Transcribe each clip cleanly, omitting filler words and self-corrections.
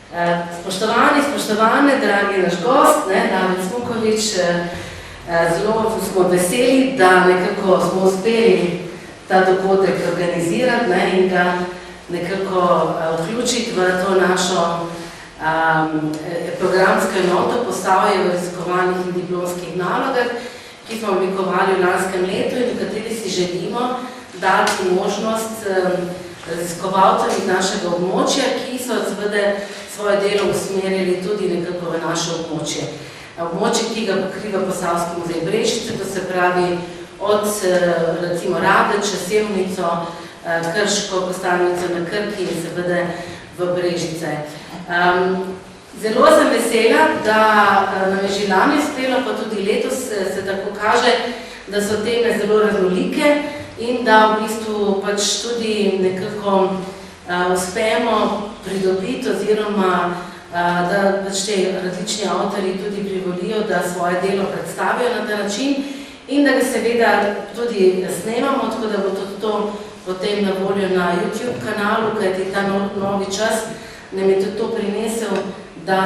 Spoštovane, dragi naš gost, David Smukovič, zelo smo veseli, da nekako smo uspeli ta dogodek organizirati in ga nekako vključiti v to našo programsko enoto Posavje v raziskovanih in diplomskih nalogah, ki smo oblikovali v lanskem letu in v kateri si želimo dati možnost raziskovalcem iz našega območja, ki so seveda svoje delo usmerili tudi nekako v naše območje. Območje, ki ga pokriva Posavski muzej Brežice, to se pravi od recimo Radeče, Sevnico, Krško, Kostajnico na Krki in seveda v Brežice. Zelo sem vesela, da nam je že lani uspelo, pa tudi letos se tako kaže, da so teme zelo raznolike in da v bistvu pač tudi nekako uspemo pridobiti oziroma da pač te različni avtorji tudi privolijo, da svoje delo predstavijo na ta način in da ga seveda tudi snemamo, tako da bo tudi to potem na voljo na YouTube kanalu, kajti ta novi čas nam je tudi to prinesel, da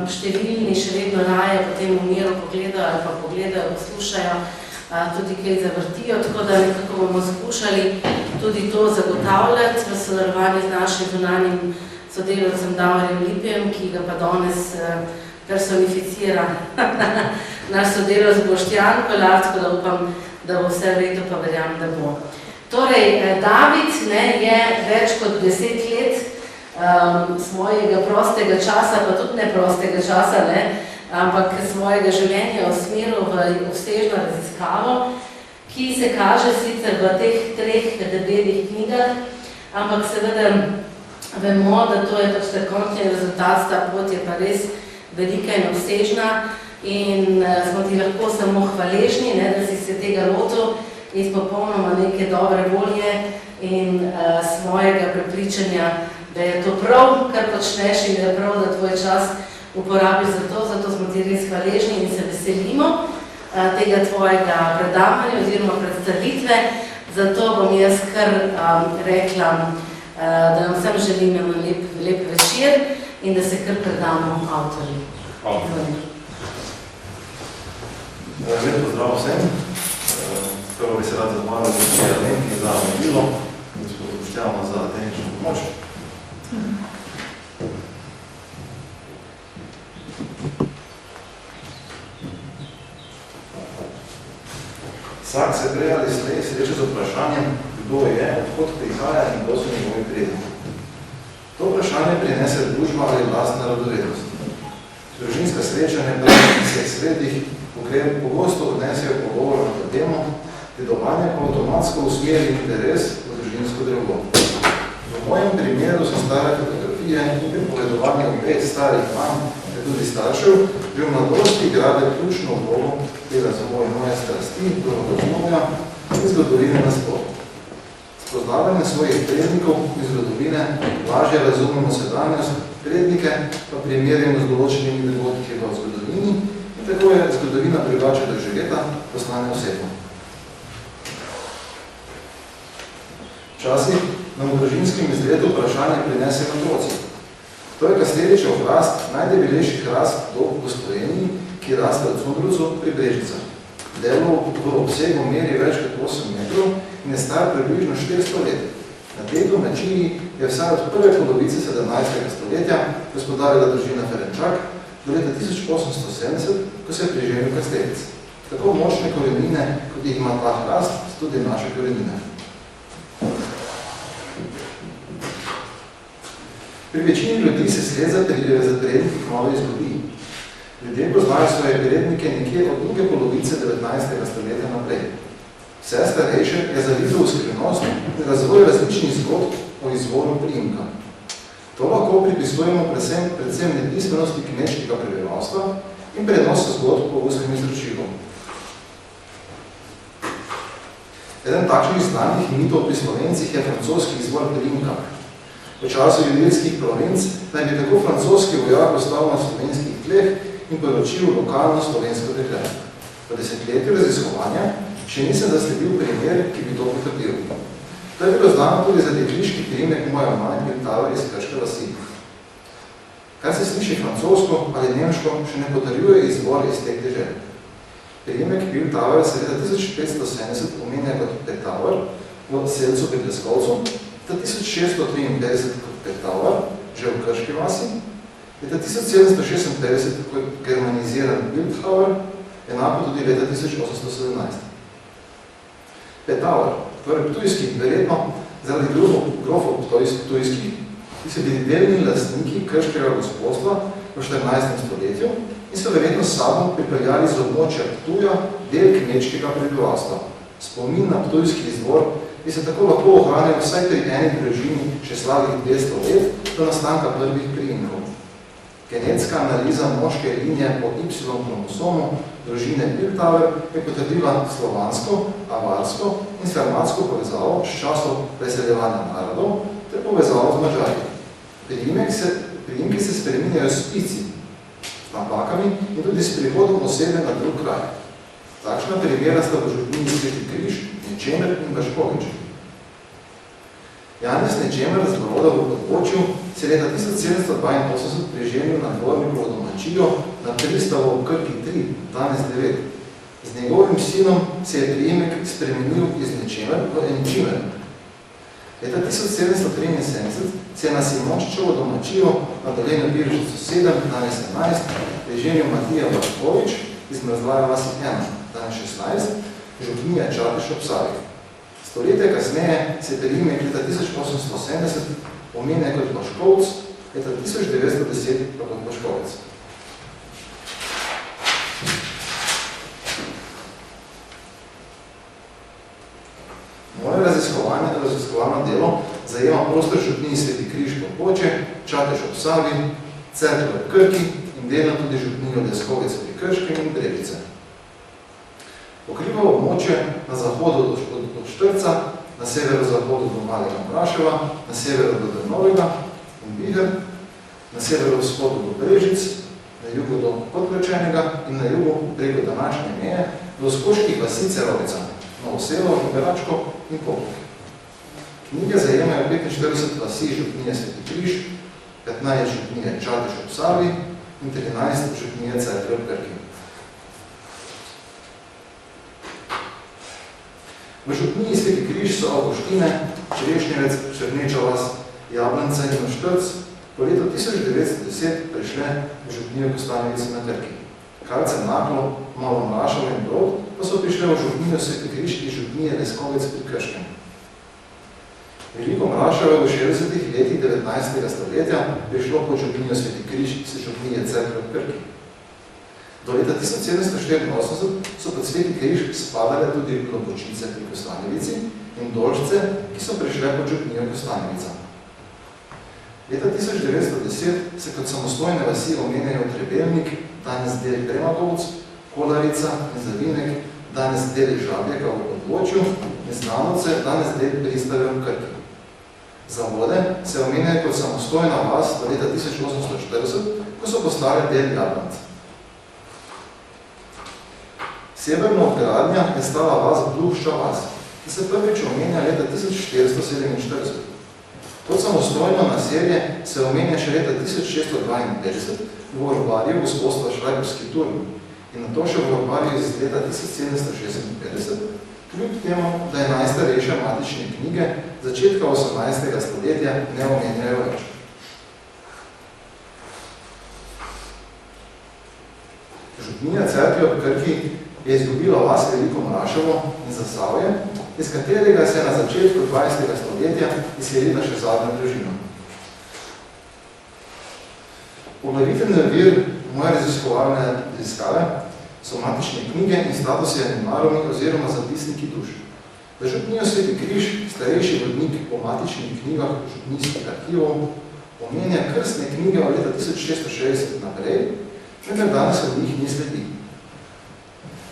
številni še vedno raje potem v miru pogledajo ali pa pogledajo, poslušajo, tudi kaj zavrtijo, tako da nekako bomo skušali tudi to zagotavljati v sodelovanju z našim zunanjim sodelavcem Davorjem Lipijem, ki ga pa danes personificira naš sodelavc Boštjan Kolar, tako da upam, da bo vse v redu, pa verjamem, da bo. Torej, David je več kot 10 let svojega prostega časa, pa tudi neprostega časa, ampak svojega življenja usmeril v obsežno raziskavo, ki se kaže sicer v teh 3 debelih knjigah, ampak seveda vemo, da to je pač končni rezultat, ta pot je pa res velika in obsežna in smo ti lahko samo hvaležni, da si se tega lotil iz popolnoma neke dobre volje in svojega prepričanja, da je to prav, kar počneš in da je prav, da tvoj čas uporabiš za to, zato smo ti res hvaležni in se veselimo tega tvojega predavanja oziroma predstavitve, zato bom jaz kar rekla, da nam vsem želim lep večer in da se kar predamo avtorji. Hvala. Lep pozdrav vsem. Prvo bi se rad zahvalil za Alenki za vabilo in gospodu Boštjanu za tehnično pomoč. Vsak se prej ali slej sreče z vprašanjem, kdo je, odkot prihaja in kdo so njegovi predniki. To vprašanje prinese družba ali vlastna radovednost. Družinska srečanja v vseh sredih pogosto odnesejo pogovor na to temo, dedovanje pa avtomatsko usmeri interes v družinsko drevo. V mojem primeru so stare fotografije in pripovedovanje obeh starih mam, ter tudi staršev, že v mladosti igrale ključno vlogo tega za moje strasti, družboslovja in zgodovine nasploh. Spoznavanje svojih prednikov iz zgodovine lažje razumemo sedanjost, prednike pa primerjamo z določenimi dogodki v zgodovini in tako je zgodovina drugače doživeta, postane osebno. Včasih nam v družinskem izgledu vprašanje prinese otroci. To je Kasteljičev hrast, najdebelejši hrast dob v Sloveniji, ki raste od Cundrucu pri Brežicah. Delo v obsegu meri več kot 8 metrov in je star približno 400 let. Na tej domačini je vsaj od prve polovice 17. stoletja gospodarila družina Ferenčak do leta 1870, ko se je priženil Kasteljic. Tako močne korenine, kot jih ima ta hrast, so tudi naše korenine. Pri večini ljudi se sled za predniki kmalo izgubi. Ljudje poznajo svoje prednike nekje od druge polovice 19. stoletja naprej. Vse starejše je zavidel v skrivnost in razvoj različnih zgodb o izvoru priimka. To lahko pripisujemo predvsem nepismenosti kmečkega prebivalstva in prenosu zgodb po ustnem izročilu. Eden takšnih znanih mitov pri Slovencih je francoski izvor priimka. V času judeljskih provinc naj bi tako francoski vojak ostal na slovenskih tleh in poročil lokalno slovensko dekle. Po desetletju raziskovanja še nisem zasledil primer, ki bi to potrdil. To je bilo znano tudi za dekliški priimek moje mame Gintavor iz Krške vasi. Kar se sliši francosko ali nemško, še ne potrjuje izvor iz teh dežel. Priimek Bildauer se leta 1570 omenja kot Petauer v Selcu pri Leskovcu, leta 1653 kot Petauer, že v Krški vasi, leta 1756 kot germaniziran Bildauer, enako tudi leta 1817. Petauer, torej ptujski, verjetno zaradi grofov ptujskih, ki so bili delni lastniki krškega gospodstva v 14. stoletju in so verjetno s sabo pripeljali z območja Ptuja del kmečkega prebivalstva. Spomin na ptujski izvor bi se tako lahko ohranil vsaj pri eni družini še slabih 200 let do nastanka prvih priimkov. Genetska analiza moške linije po Y-kromosomu družine Bildauer je potrdila slovansko, avarsko in sarmatsko povezavo s časom preseljevanja narodov ter povezavo z Mađari. Priimki se spreminjajo s pici, s napakami in tudi s prihodom osebe na drug kraj. Takšna primera sta v župniji Sveti Križ, Nečemer in Baškovič. Janez Nečemer z Broda v Podvočju se leta 1782 preženil na dvornikovo domačijo na Pristavu v Krki 3, danes 9. Z njegovim sinom se je priimek spremenil iz Nečemer v Enčimer. Leta 1773 se je na Simončičevo domačijo na Dolenjo Biržico 7, danes 11, preženil Matija Baškovič iz Mrzlaja vasi 1, danes 16, župnija Čatež ob Savi. Stoletje kasneje se priimek leta 1870 omenja kot Baškovc, leta 1910 pa kot Baškovec. Moje raziskovalno delo zajema prostor župniji Sveti Križ Podvočje, Čatež ob Savi, Cerkve v Krki in delno tudi župnijo Leskovec pri Krškem in Brežice. Pokriva območje na zahodu od Štrca, na severozahodu do Malega Mraševa, na severu do Drnovega in Biher, na severovzhodu do Brežic, na jugu do Podvrečenega in na jugu preko današnje meje do skoških vasi Cerovica, Novo Selo, Žuberačko in Popok. Knjige zajemajo 45 vasi župnije Sveti Križ, 15 župnije Čatež ob Savi in 13 župnije Cerkve v Krki. V župniji Sveti Križ so Avguštine, Čerešnjevec, Črneča vas, Jablance in Štrc po letu 1910 prišle v župnijo Kostanjevice na Krki. Kalce Naklo, Malo Mraševo in Brod pa so prišle v župnijo Sveti Križ iz župnije Leskovec pri Krškem. Veliko Mraševo v 60. letih 19. stoletja prišlo po župnijo Sveti Križ iz župnije Cerkve v Krki. Do leta 1784 so pod Sveti Križ spadale tudi Klopočice pri Kostanjevici in Dolžce, ki so prišle pod župnijo Kostanjevica. Leta 1910 se kot samostojne vasi omenjajo Trebelnik, danes del Premagovc, Kolarica in Zavinek, danes del Žabljaka v Podvočju, in Znanovce, danes del Pristave v Krki. Zavode se omenjajo kot samostojna vas do leta 1840, ko so postale del Jablanc. Severno od Gradnja je stala vas Blušča vas, ki se prvič omenja leta 1447. To samostojno naselje se omenja še leta 1652 v Orbarju gospodstva Šrajberski Turm in nato še v Orbarju iz leta 1756, kljub temu, da je najstarejše matične knjige začetka 18. stoletja ne omenjajo več. Župnija Cerkve v Krki je izgubila vas Veliko Mraševo in Zasavje, iz katerega se je na začetku 20. stoletja izselila še zadnja družina. Poglaviteljni vir moje raziskovalne raziskave so matične knjige in statusi animaromi oziroma zapisniki duš. V župnijo Sveti Križ starejši vodnik po matičnih knjigah župnijskih arhivov omenja krstne knjige od leta 1660 naprej, vendar danes od njih ni sledi.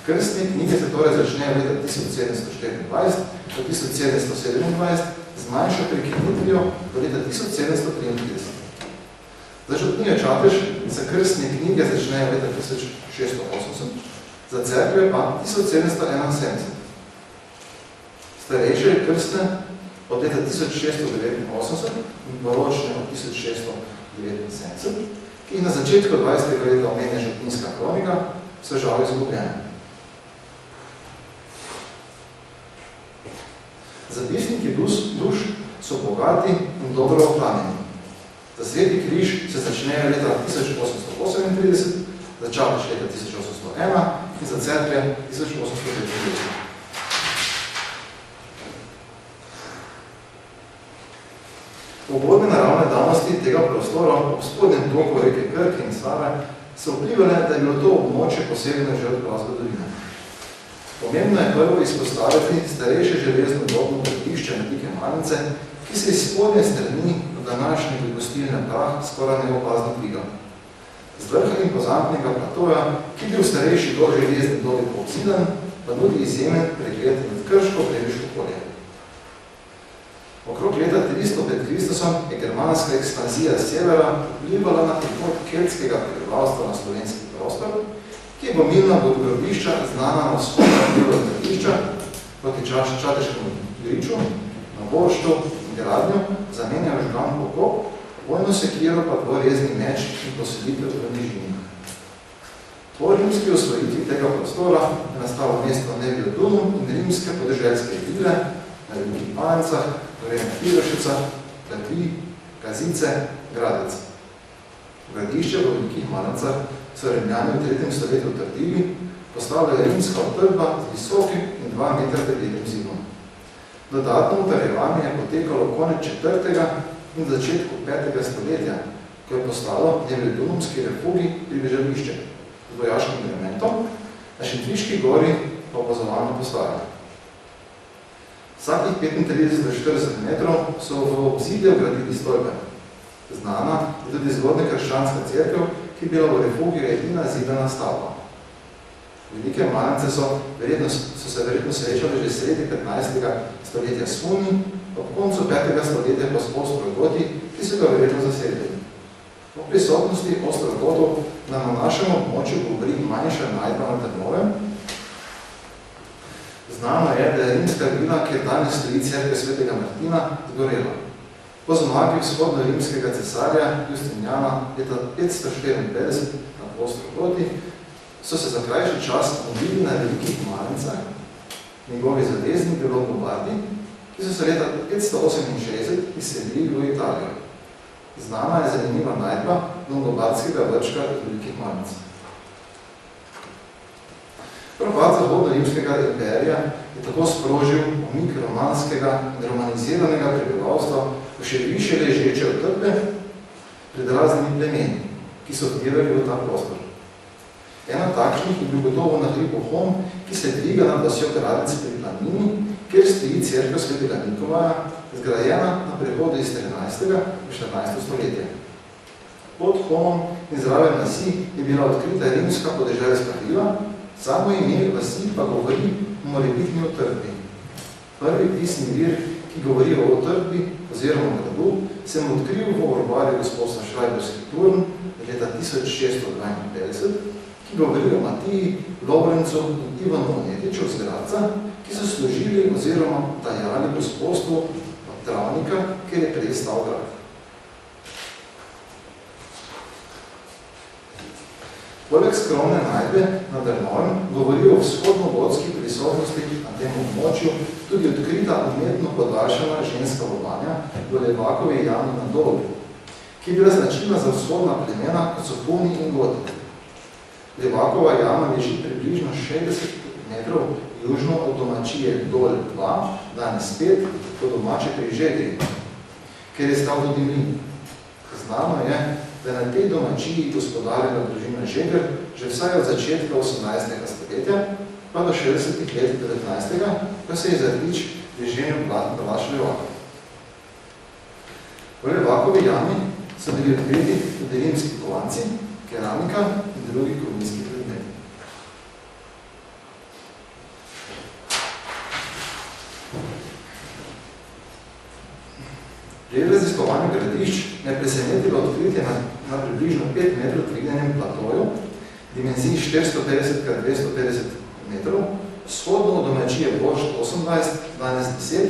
Krstne knjige se torej začnejo leta 1724 do 1727 z manjšo prekinitvijo do leta 1733. Za župnijo Čatež se krstne knjige začnejo leta 1680, za Cerkve pa 1771. Starejše krstne od leta 1689 in poročne od 1679, ki jih na začetku 20. leta omenja župnijska kronika, so žal izgubljene. Zapisniki duš so bogati in dobro ohranjeni. Za Sveti križ se začnejo leta 1838, za Čatež leta 1801 in za Cerklje 1895. Ugodne naravne danosti tega prostora ob spodnjem toku reke Krke in Save so vplivali, da je bilo to območje posebno že od prav zgodovine. Pomembno je prvo izpostaviti starejše železno dobno pretišče Velike Malnice, ki se iz spodnje strani do današnjega gostilne Prah skoraj neopazno dviga. Z vrha impozantnega platoja, ki je bil starejši do železni dobi povzidan, pa nudi izjemen pregled nad Krško Prebiško polje. Okrog leta 300 pred Kristusom je germanska ekspanzija z severa vplivala na prihod keltskega prebivalstva na slovenski prostor, ki je gomilna grobišča znana na vzhodnem delu gradišča, proti Čateškemu griču, na Borštu in Gradnju, zamenjajo žgan pokop, vojno sekiro pa dvorezni meč in poselitev v nižini. Po rimski osvojitvi tega prostora je nastalo mesto Neviodunum in rimske podeželske vile na Velikih Malnicah, Gorena Pirošica, Platvi, Kazice, Gradec. Gradišče v Velikih Malnicah so Rimljani v 3. stoletju trdili, postavljajo rimska utrdba z visokim in 2 metra debelim zidom. Dodatno utrjevanje je potekalo konec 4. in začetku 5. stoletja, ko je postalo Neviodunumski refugi pribežališče z vojaškim elementom, na Šentviški gori pa opazovalno postajo. Vsakih 35-40 metrov so v obzidje vgradili stolpe. Znana je tudi zgodna krščanska cerkev, ki je bila v refugiju edina zidana stavba. Velike Malnice so se verjetno srečali že sredi 15. stoletja s Huni, ob koncu 5. stoletja pa s Ostrogoti, ki so ga verjetno zasedili. Po prisotnosti Ostrogotov nam na našem območju govori manjša najdba na Trnovem. Znano je, da je rimska vila, kjer danes stoji cerkev svetega Martina, zgorela. Po zmagi vzhodno-rimskega cesarja Justinjana leta 554 na Ostrogoti so se za krajši čas odvili na Velikih Malnicah njegovi zavezniki Longobardi, ki so se leta 568 izselili v Italijo. Znana je zanimiva najdba longobardskega vrčka iz Velikih Malnic. Propad zahodno-rimskega imperija je tako sprožil umik romanskega in romaniziranega prebivalstva v še više ležeče utrdbe pred raznimi plemeni, ki so vdirali v ta prostor. Ena takšnih je bil gotovo na hribu Hom, ki se dviga nad vasjo Gradec pri Planini, kjer stoji cerkev svetega Nikomaja, zgrajena na prehodu iz 13. v 14. stoletje. Pod Homom in zraven vasi je bila odkrita rimska podeželska vila, samo ime vasi pa govori o morebitni utrdbi. Prvi pisni vir, ki govori o utrdbi oziroma gradu, sem odkril v orbarju gospodstva Šrajberski Turn leta 1652, ki govori o Matiji, Lovrencu in Ivanu Onetiču z Gradca, ki so služili oziroma dajali gospodstvu od Travnika, kjer je prej stal grad. Poleg skromne najdbe na Drnovem govori o vzhodno-vodski prisotnosti na tem območju tudi odkrita umetno podaljšana ženska lobanja v Levakovi jami na Dolgu, ki je bila značilna za vzhodna plemena, kot so Huni in Goti. Levakova jama leži približno 60 metrov južno od domačije Dol 2, danes 5, do domače pri Žegri, kjer je stal tudi mlin. Znano je, da na tej domačiji gospodarjena družina Žegr že vsaj od začetka 18. stoletja, pa do 60. let 19. ko se je zardič priženil Blaž Levakov. V Levakovi jami so bili odkriti tudi rimski kovanci, keramika in drugi kovinski predmeti. Pri raziskovanju gradišč me je presenetilo odkritje na približno 5 metrov dvignjenem platoju, dimenziji 450x250 metrov, vzhodno od domačije Boršt 28, danes 10,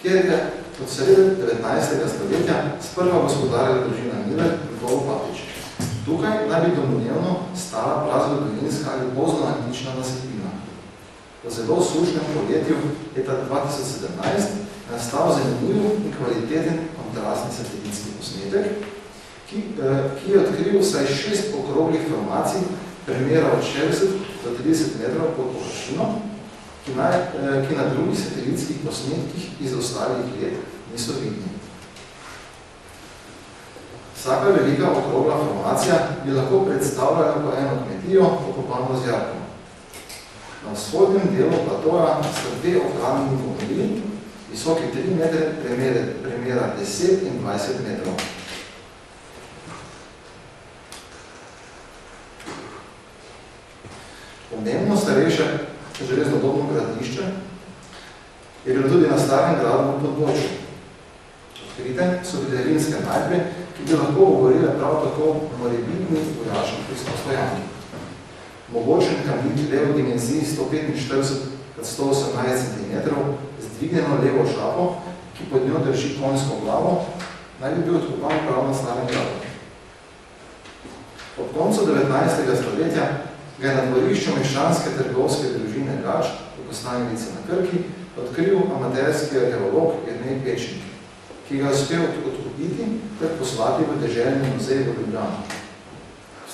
kjer je od srede 19. stoletja sprva gospodarjala družina Miller in Volo Papič. Tukaj naj bi domnevno stala prazgodovinska ali pozno-antična naselbina. Po zelo sušnem poletju leta 2017 je nastal zanimiv in kvaliteten kontrastni satelitski posnetek, ki je odkril vsaj 6 okroglih formacij premera od 60 do 30 metrov pod površino, ki na drugih satelitskih posnetkih iz ostalih let niso vidni. Vsaka velika okrogla formacija bi lahko predstavljala po eno kmetijo pokopano z jarkom. Na vzhodnem delu platoja sta 2 ohranjeni gomili, visoki 3 metre, premera 10 in 20 metrov. Pomembno starejše železnodobno gradnišče je bilo tudi na starem gradu v podbočju. Odkrite so bile rimske najdbe, ki bi lahko govorile prav tako o morebitni vojaški prispostojanji. Mogočen kamnik levo dimenziji 145x118 cm z dvignjeno levo šapo, ki pod njo drži konjsko glavo, naj bi bil odkopan prav na starem gradu. Ob koncu 19. stoletja ga je na dvorišču meščanske trgovske družine Gač v Kostanjevici na Krki odkril amaterski arheolog Jernej Pečnik, ki ga je uspel odkupiti ter poslati v deželni muzej v Ljubljano.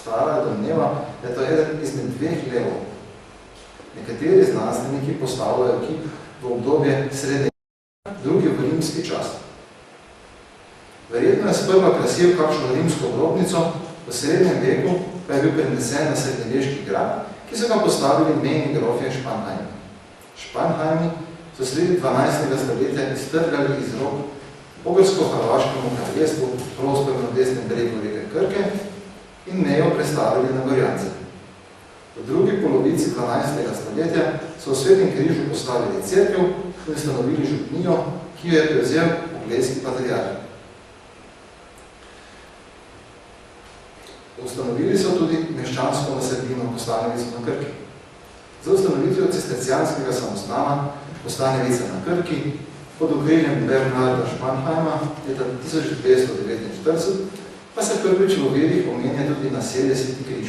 Stara je domneva, da je to eden izmed 2 levov. Nekateri znanstveniki postavljajo kip v obdobje srednjega, drugi v rimski čas. Verjetno je sprva krasil kakšno rimsko grobnico, v srednjem veku pa je bil prenesen na srednjeveški grad, ki so ga postavili mejni grofje Španhajmi. Španhajmi so sredi 12. stoletja iztrgali iz rok Ogrsko-Hrvaškemu kraljestvu prostor na desnem bregu reke Krke in mejo prestavili na Gorjance. V drugi polovici 12. stoletja so v Svetem križu postavili cerkev in ustanovili župnijo, ki jo je prevzel Uglejski patriarh. Ustanovili so tudi meščansko naselbino Kostanjevico na Krki. Za ustanovitvijo cistercijanskega samostana Kostanjevice na Krki pod okriljem Bernarda Španhajma leta 1249 pa se prvič v virih omenja tudi naselje Sveti križ.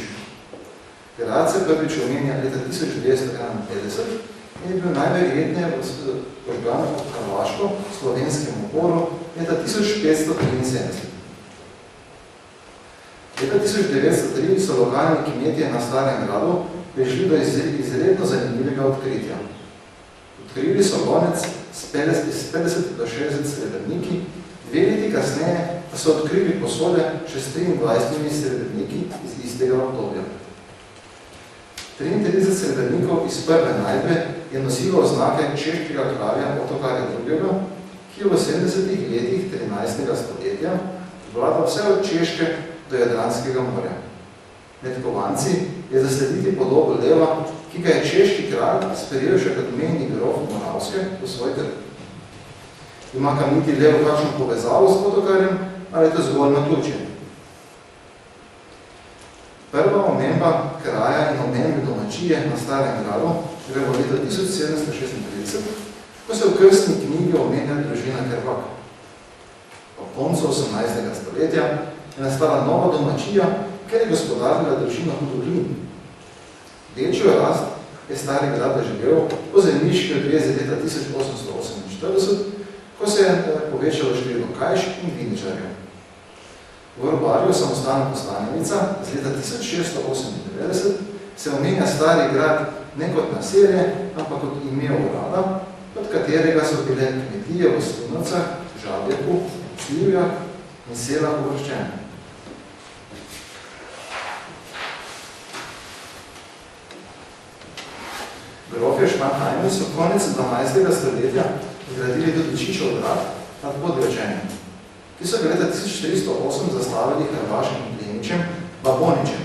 Grad se prvič omenja leta 1251 in je bil najverjetneje požgan pod Hrvaško slovenskem uporu leta 1573. Leta 1903 so lokalni kmetje na Starem gradu prišli do izredno zanimivega odkritja. Odkrili so lonec s 50 do 60 srebrniki, 2 leti kasneje pa so odkrili posode še s 23 srebrniki iz istega obdobja. 33 srebrnikov iz prve najdbe je nosilo oznake češkega kralja Otokarja II., ki je v 70. letih 13. stoletja vladal vse od Češke do Jadranskega morja. Med kovanci je zaslediti podobo leva, ki ga je češki kralj sprejel še kot mejni grof Moravske v svoj trg. Ima kamniti lev kakšno povezavo s Otokarjem, ali je to zgolj naključje? Prva omemba kraja in omembe domačije na Starem gradu gre v leta 1736, ko se v krstni knjigi omenja družina Krvak. Po koncu 18. stoletja je nastala nova domačija, ker je gospodarila družina Hudoglin. Večjo rast je Stari grad doživel po zemljiški odvezi leta 1848, ko se je povečalo število kajš in viničarjev. V Vrbarju samostana Kostanjevica z leta 1698 se omenja Stari grad ne kot naselje, ampak kot ime urada, od katerega so bile kmetije v Slunovcah, Žabjeku, Slivjah in Selah uvrščene. Grofje Španhajmi so konec 12. stoletja zgradili tudi Čičov grad nad Podvrečenjem, ki so ga leta 1408 zastavili hrvaškim plemičem Baboničem.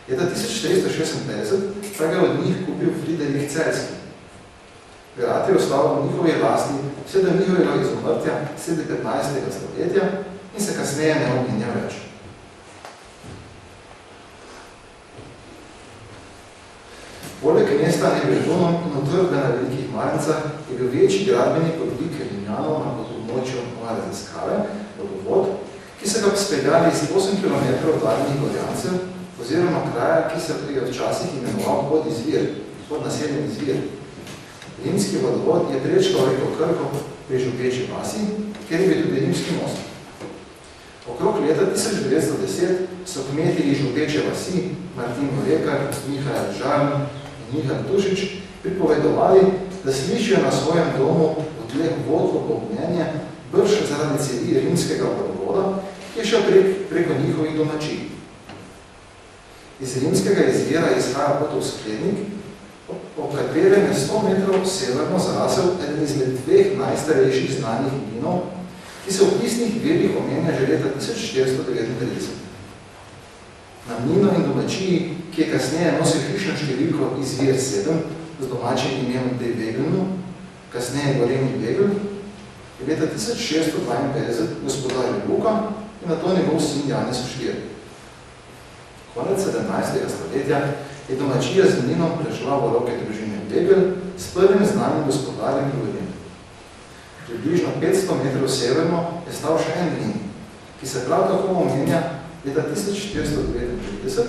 Leta 1456 pa ga je od njih kupil Friderich Celski. Grad je ostal v njihovi lasti vse do njihovega izumrtja sredi 15. stoletja in se kasneje ne omenja več. Poleg mesta Nebrežunom in utrdbe na Velikih Marnicah je bil večji gradbeni podvig Rimljanov na podobmočju Mare Zaskave, vodovod, ki so ga speljali iz 8 km daljnih Gorjancev, oziroma kraja, ki se je včasih imenoval podnaseljen izvir. Rimski vodovod je prečkal reko Krko pri Župeči vasi, kjer je bil tudi rimski most. Okrog leta 1910 so kmeti iz Župeče vasi, Martin Gorekar, Mihajl Žarn in Mihajl Tušič, pripovedovali, da slišijo na svojem domu v tleh vodko popnjenje brž zaradi cevi rimskega vodovoda, ki je šel preko njihovih domačij. Iz rimskega izvira izhaja potov sklednik, ob katerem je 100 metrov severno zarasel eden izmed dveh najstarejših znanih mlinov, ki se v pisnih virih omenja že leta 1439. Na mlino in domačiji, ki je kasneje nosil hišno številko izvir 7 z domačim imenom De Vegelnu, kasneje Goreni Vegel, je leta 1652 gospodaril Luka in nato njegov sin Janez IV. Konec 17. stoletja je domačija z mlinom prešla v roke družine Vegel s prvim znanim gospodarjem Rudjem. Približno 500 metrov severno je stal še en mlin, ki se prav tako omenja leta 1439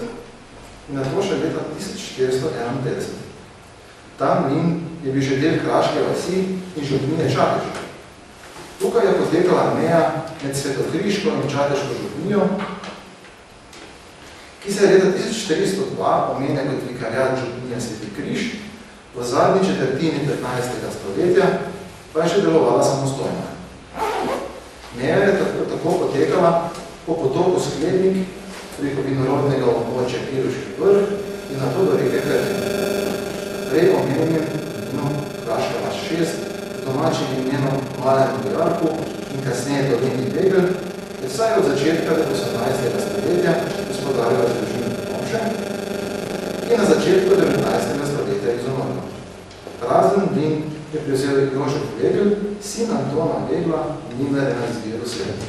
in nato še leta 1451. Ta mlin je bil že del kraške vasi in župnije Čatež. Tukaj je potekala meja med Svetokriško in Čateško župnijo, ki se je leta 1402 omenja kot vikarjat župnije Sveti Križ, v zadnji četrtini 15. stoletja pa je še delovala samostojno. Meja je tako potekala po potoku Sklednik preko vinorodnega območja Piroški vrh in nato do reke Krke. Prej omenjen Kraška vas 6 z domačim imenom Malem Bojarku in kasneje Dolini Vegel je vsaj od začetka 18. stoletja gospodarila z družino Tomše in na začetku 19. stoletja izumrla. Razen mlin je prevzel Jožef Vegel, sin Antona Vegla, mlinarja na izviru sveta.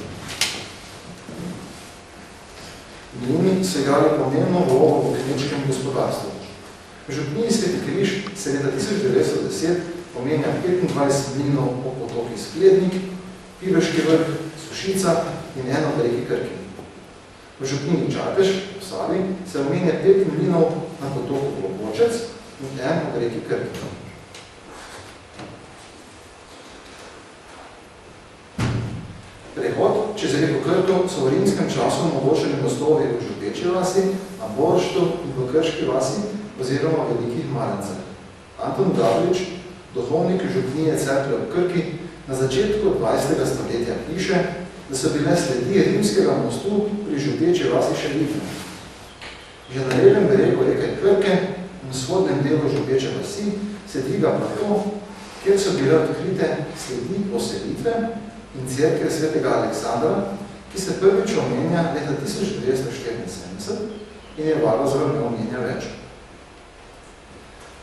Mlini so igrali pomembno vlogo v kmečkem gospodarstvu. V župniji Sveti Križ se leta 1910 omenja 25 mlinov po potoki Sklednik, Piroški vrh, Sušica in eno v reki Krki. V župniji Čatež v Savi se omenja 5 mlinov na potoku Globočec in eno v reki Krki. Prehod čez reko Krko so v rimskem času omogočili mostovi v Župeči vasi, na Borštu in v Krški vasi oziroma Velikih Marancah. Anton Gavrič, duhovnik župnije Cerklje v Krki, na začetku 20. stoletja piše, da so bile sledi rimskega mostu pri Župeči vasi še vidne. Že na levem bregu reke Krke in v vzhodnem delu Župeče vasi se dviga plato, kjer so bile odkrite sledi poselitve in cerkev svetega Aleksandra, ki se prvič omenja leta 1974 in je Valozor ne omenja več.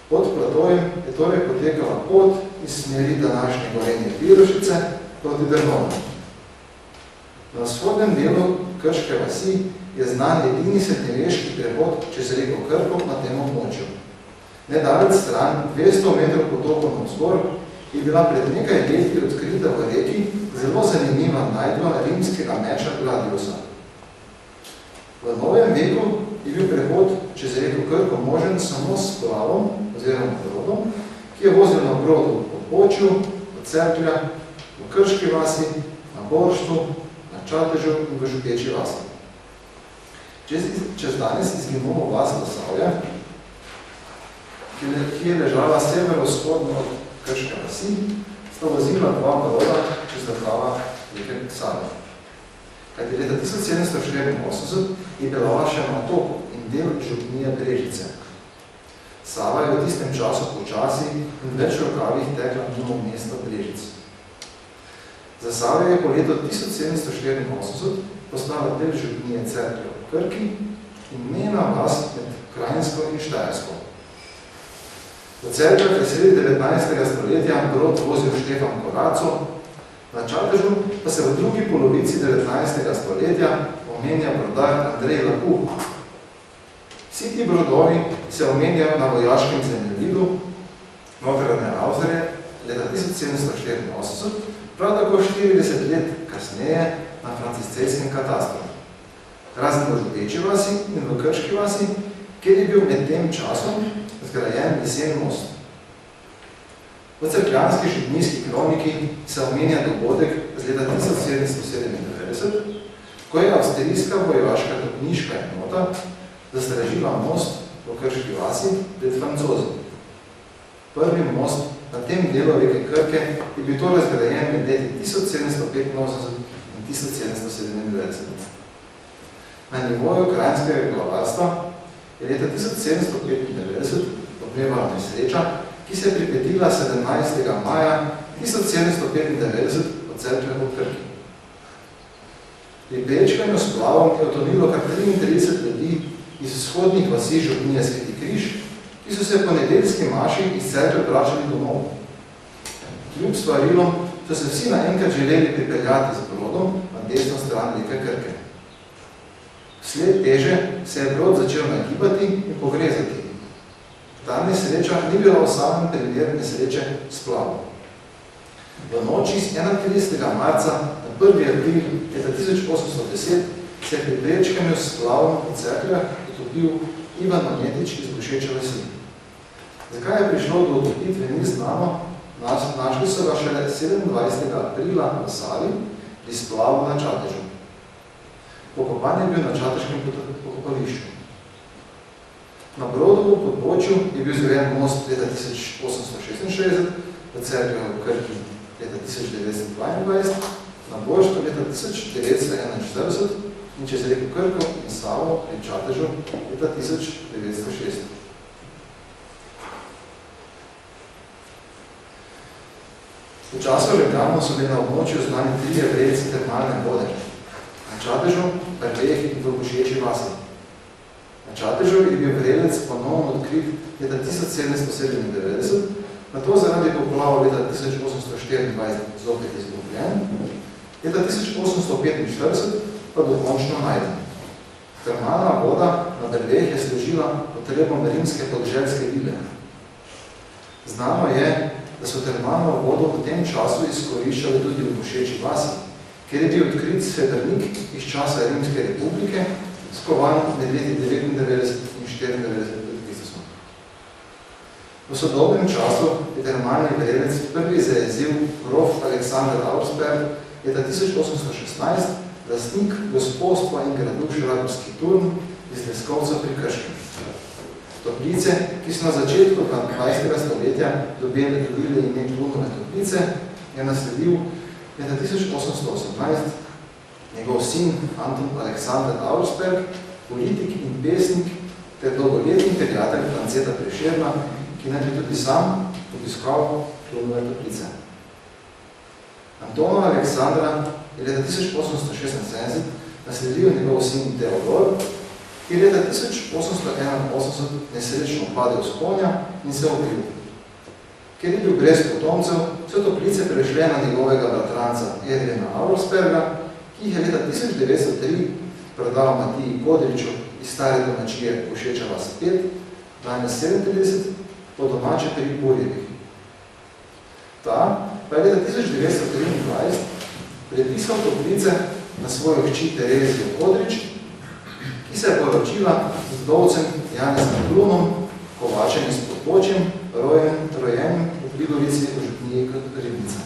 Pod platojem je torej potekala pot iz smeri današnje Gorenje Pirošice proti Drnovem. Na vzhodnem delu Krške vasi je znan edini srednjeveški prehod čez reko Krko na tem območju. Nedaleč stran, 200 metrov potokov navzgor, je bila pred nekaj leti odkrita v reki zelo zanimiva najdba rimskega meča Gladiusa. V novem veku je bil prehod čez reko Krko možen samo s splavom oziroma brodom, ki je vozil na brodu v Počju, v Cerklja, v Krški vasi, na Borštu, na Čatežu in v Župeči vasi. Čez danes izginulo vas Dosavja, ki je ležala severovzhodno od Krške vasi, sta vozila dva broda čez država reke Save. Kajti leta 1784 je bila še na toku in del župnije Brežice. Sava je v tistem času počasi in več rokavih tekla mimo mesta Brežic. Za Save je po letu 1784 postala del župnije Cerklje v Krki in mejna vas med Krajinsko in Štajersko. V Cerkljah je sredi 19. stoletja brod vozil Štefan Koraco, na Čatežu pa se v drugi polovici 19. stoletja omenja brodar Andrej Lapuh. Vsi ti brodovi se omenjajo na vojaškem zemljevidu Notranje Avzorje leta 1784, prav tako 40 let kasneje na franciscejskem katastru. Razen v Župeči vasi in v Krški vasi, kjer je bil med tem časom zgrajen lesen most. V cerkljanski župnijski kroniki se omenja dogodek z leta 1797, ko je avstrijska vojaška topniška enota zastražila most v Krški vasi pred Francozi. Prvi most na tem delu reke Krke je bil torej zgrajen med leti 1785 in 1797. Na nivoju krajinskega glavarstva je leta 1795 odmevala nesreča, ki se je pripetila 17. maja 1795 od cerkve v Krki. Pri prečkanju splavom je utonilo kar 33 ljudi iz vzhodnih vasi župnije Sveti Križ, ki so se po nedeljski maši iz cerkve vračali domov. Kljub stvarilom so se vsi naenkrat želeli pripeljati z brodom na desno stran reke Krke. Vsled teže se je brod začel nagibati in pogrezati. Ta nesreča ni bila v samem primer nesreče splavom. V noči z 31. marca na 1. april leta 1810 se je pri prečkanju splavom v cerkvah utopil Ivan Magnetič iz Gošeče vasi. Zakaj je prišlo do utopitve, ni znano, našli so ga šele 27. aprila v Savi pri splavu na Čatežu. Pokopan je bil na Čateškem pokopališču. Na Brodovu podbočju je bil zgrajen most leta 1866, v cerkvi v Krki leta 1922, na Božtu leta 1941 in čez reko Krko in Savo pri Čatežu leta 1906. V času Ljubljano so bili na območju znani 3 vrelci termalne vode. Na Čatežu, Brleh in v Gošeči vasi. Na Čatežu je bil vrelec ponovno odkrit leta 1797, nato zaradi poplava leta 1824 zopet izgubljen, leta 1845 pa dokončno najden. Termalna voda na Brleh je služila potrebom rimske podželske vile. Znano je, da so termalno vodo v tem času izkoriščali tudi v Gošeči vasi, kjer je bil odkrit svetrnik iz časa Rimske republike, skovan med leti 99 in 94 pred Kristusom. V sodobnem času je termalni vrelec prvi zajezil grof Aleksander Auersperg leta 1816, lastnik gospodstva in gradu Šrabovski turn iz Leskovca pri Krškem. Toplice, ki so na začetku 20. stoletja dobile ime Klunove toplice, je nasledil leta 1818 njegov sin Anton Aleksander Auersperg, politik in pesnik ter dolgoletni prijatelj Franceta Prešerna, ki naj bi tudi sam obiskal Klunove toplice. Antona Aleksandra je leta 1876 nasledil njegov sin Teodor, ki je leta 1881 nesrečno padel s konja in se ubil. Ker je bil brez potomcev, so toplice prešle na njegovega bratranca Edrina Auersperga, ki jih je leta 1903 prodal Matiji Kodriču iz stare domačije Gošeča vas 5, danes 37, po domače pri Burjevih. Ta pa je leta 1923 prepisal toplice na svojo hči Terezijo Kodrič, ki se je poročila z vdovcem Janezom Klunom, kovačem iz Podpočjem, rojenim v Pligovici v župniji Ribnica.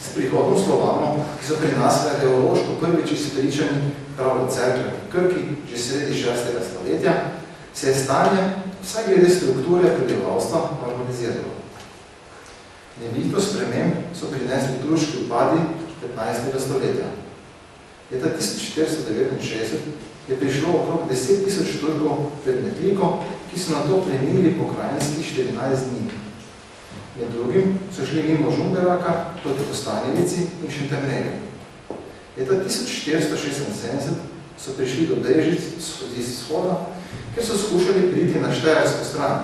S prihodom Slovanov, ki so pri nas ideološko prvič izpričani prav v cerkvi v Krki, že sredi 6. stoletja, se je stanje vsaj glede strukture prebivalstva normaliziralo. Nevihto sprememb so prinesli turški upadi 15. stoletja. Leta 1469 je prišlo okrog 10.000 Turkov pred Metliko, ki so nato plenili pokrajinskih 14 dni. Med drugim so šli mimo Žumberaka proti Kostanjevici in Šentemnerju. Leta 1476 so prišli do Brežic iz vzhoda, ker so skušali priti na Štajersko stran,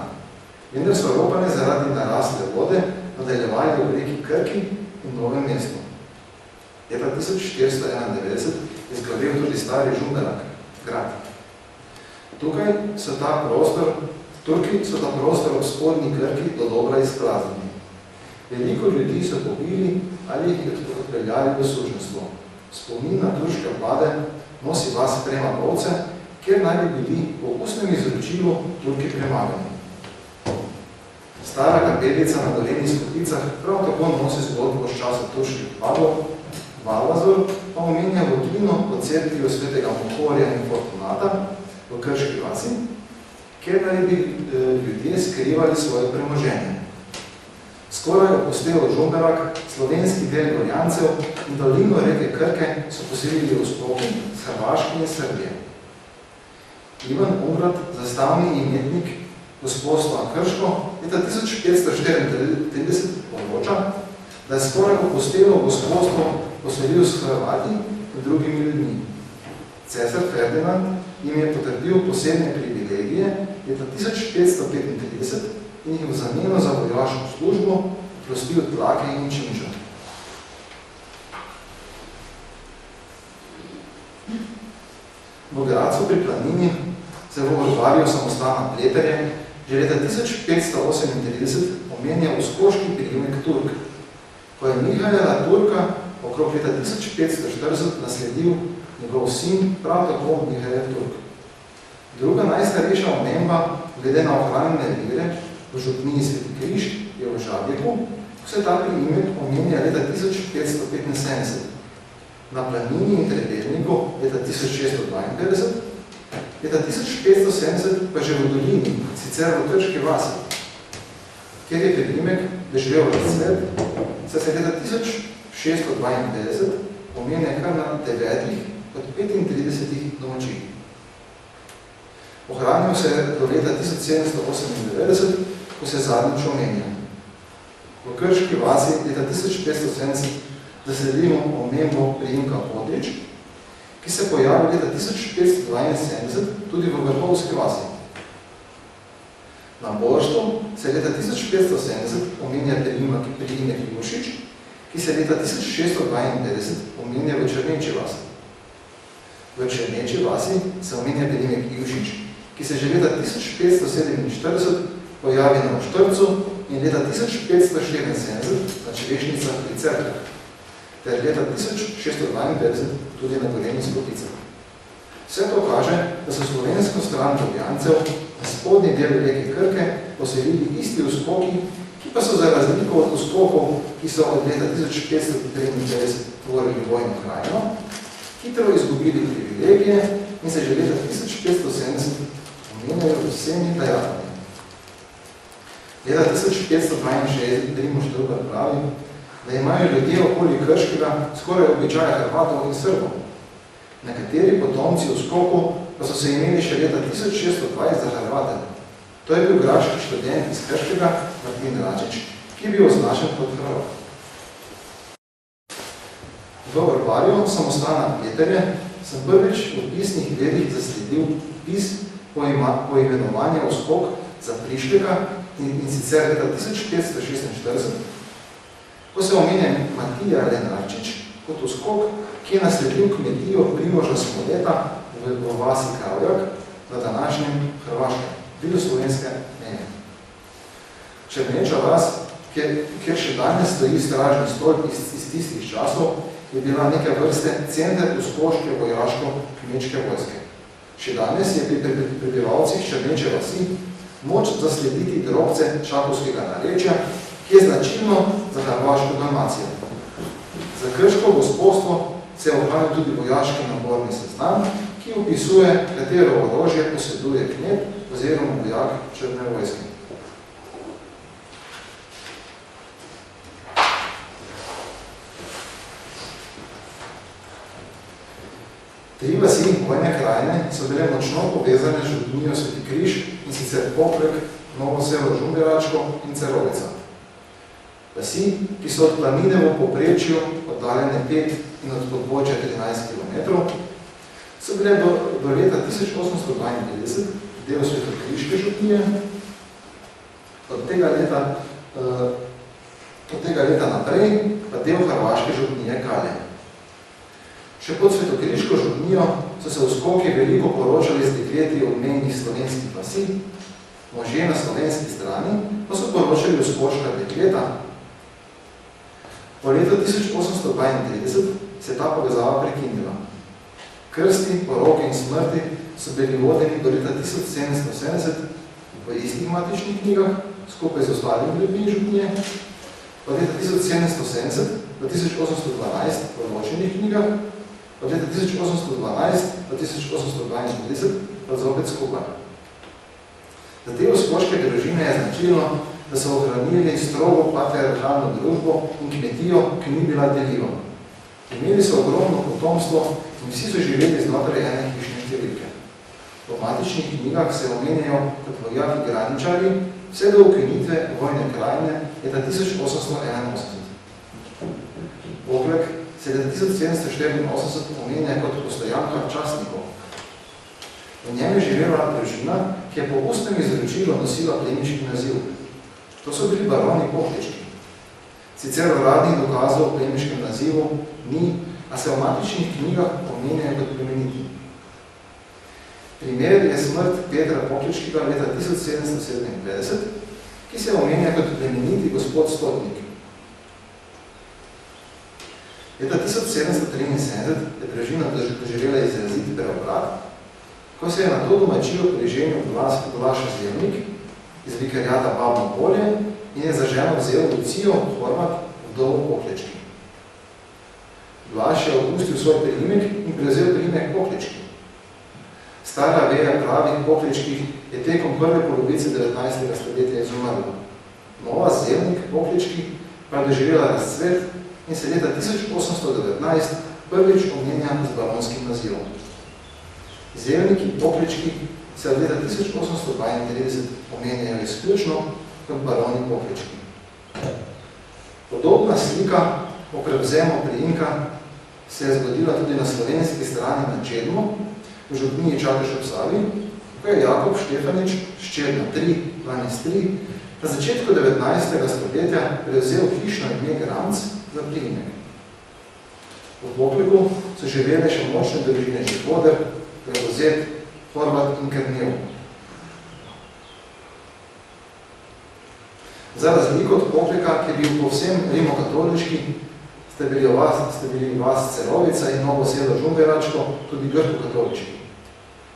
vendar so ropane zaradi narasle vode nadaljevali v reki Krki in Novem mestu. Leta 1491 je zgorel tudi stari Žumberak, grad. Tukaj so ta prostor Turki so ta prostor v spodnji Krki do dobra izpraznili. Veliko ljudi so pobili ali jih odpeljali v suženstvo. Spomin na turške vlade nosi vas Premagovce, kjer naj bi bili po ustnem izročilu Turki premagani. Stara kapelica na Dolenih Skopicah prav tako nosi zgodbo s časa turških vladov. Valvazor pa omenja votlino pod cerkvijo svetega Mohorja in Fortunata v Krški vasi, kjer naj bi ljudje skrivali svoje premoženje. Skoraj opustelo Žumberak, slovenski del Gorjancev in dolino reke Krke so poselili v Spoki s Hrvaške in Srbije. Ivan Umrat, zastavni imetnik gospodstva Krško, leta 1534 poroča, da je skoraj opustelo gospodstvo poselil s Hrvati in drugimi ljudmi. Cesar Ferdinand jim je potrdil posebne privilegije leta 1535 in jih v zameno za vojaško službo prostil tlake in činča. V Gradcu pri Planini se v Vrvarju samostana Pleterje že leta 1538 omenja uskoški priimek Turk, ko je Mihajla Turka okrog leta 1540 nasledil njegov sin, prav tako Mihajl Turk. Druga najstarejša omemba glede na ohranjene vire v župniji Sveti Križ je v Žabjeku, ko se ta priimek omenja leta 1575. Na Planini in Trebelniku leta 1652, leta 1570 pa že v Dolini, sicer v Krški vasi, kjer je priimek doživel razcvet, se leta 1652 omenja kar na 9 od 35 domačij. Ohranil se je do leta 1798, ko se zadnjič omenja. V Krški vasi leta 1570 zasledimo omembo priimka Podrič, ki se pojavi leta 1572 tudi v Vrhovski vasi. Na Bološtu se leta 1570 omenja priimek Jušič, ki se leta 1652 omenja v Črneči vasi. V Črneči vasi se omenja priimek Jušič, ki se že leta 1547 pojavi na Oštrcu in leta 1574 na Čevešnicah pri Cerkah, ter leta 1652 tudi na Dolenih Skopicah. Vse to kaže, da so slovensko stran Žovjancev na spodnji del reke Krke poselili isti uskoki, ki pa so za razliko od uskokov, ki so od leta 1593 tvorili vojno krajino, hitro izgubili privilegije in se že leta 1570 omenjajo vsemi dejavami. Leta 1562 Primož Trubar pravi, da imajo ljudje okoli Krškega skoraj običaje Hrvatov in Srbov. Nekateri potomci uskokov pa so se imeli še leta 1620 za Hrvate. To je bil graški študent iz Krškega, Martin Račič, ki je bil označen kot Hrvat. V Vrvarju samostana Pleterje sem prvič v pisnih delih zasledil pis poimenovanja uskok za Prišljega in sicer leta 1546, ko se omenja Matija Lenarčič kot uskok, ki je nasledil kmetijo Primoža Smoleta v vasi Kravjak na današnjem Hrvaškem, vidu slovenske meje. Črneča vas, kjer še danes stoji stražni stolp iz tistih časov, je bila neke vrste center uskoške vojaško-kmečke vojske. Še danes je pri prebivalcih Črneče vasi moč zaslediti drobce čakovskega narečja, ki je značilno za hrvaško Dalmacijo. Za krško gospodstvo se je ohranil tudi vojaški naborni seznam, ki opisuje, katero orožje poseduje kmet oziroma vojak Črne vojske. Tri vasi vojne krajine so bile močno povezane z župnijo Sveti Križ in sicer Poprek, Novo Selo Žumberačko in Cerovica. Vasi, ki so od Planine v povprečju oddaljene 5 in od podbočja 13 km, so bile do leta 1852 del Svetokriške župnije, od tega leta naprej pa del Hrvaške župnije Kalje. Še pod Svetokriško župnijo so se uskoki veliko poročali z dekleti od mejnih slovenskih vasi, Možje na slovenski strani pa so poročali o skoška dekleta. Po letu 1832 se je ta povezava prekinila. Krsti, poroke in smrti so bili vodeni do leta 1770 v istih matičnih knjigah, skupaj z ostalimi ljudmi župnije, od leta 1770 do 1812 v ločenih knjigah, od leta 1812 do 1822 pa zopet skupaj. Za te uskoške družine je značilno, da so ohranili strogo patriarhalno družbo in kmetijo, ki ni bila deljiva. Imeli so ogromno potomstvo in vsi so živeli znotraj ene hišne številke. Po matičnih knjigah se omenjajo kot vojaki graničari, vse do ukinitve vojne krajine leta 1881. Oglek se leta 1784 omenja kot postojanka častnikov. V njem je živela družina, ki je po ustnem izročilu nosila plemiški naziv. To so bili baroni Pohlečki. Sicer uradnih dokazov o plemiškem nazivu ni, a se v matičnih knjigah omenjajo kot plemeniti. Primer je smrt Petra Pohlečkega leta 1757, ki se omenja kot plemeniti gospod Stotnik. Leta 1773 je družina doživela izraziti preobrat, ko se je na to domačijo priženil Blaž Zemnik iz vikarjata Babno polje in je za ženo vzel Lucijo Horvat vdovo Pohlečki. Blaž je opustil svoj priimek in prevzel priimek Pohlečki. Stara veja pravih Pohlečkih je tekom prve polovice 19. stoletja izumrla. Nova Zemnik Pohlečki pa je doživela razcvet in se leta 1819 prvič omenja z baronskim nazivom. Zemniki Pohlečki se od leta 1832 omenjajo izključno kot baroni Pohlečki. Podobna slika o prevzemu priimka se je zgodila tudi na slovenski strani na Čedmu, v župniji Čatež ob Savi, ko je Jakob Štefanič s Čedna 3, na začetku 19. stoletja prevzel hišno ime Granc za priimek. V Pokleku so živele še močne družine Živoder, Gradozet, Horvat in Krnjev. Za razliko od Pokleka, ki je bil povsem rimokatoliški, ste bili vas Cerovica in novo selo Žumberačko, tudi grko-katolički.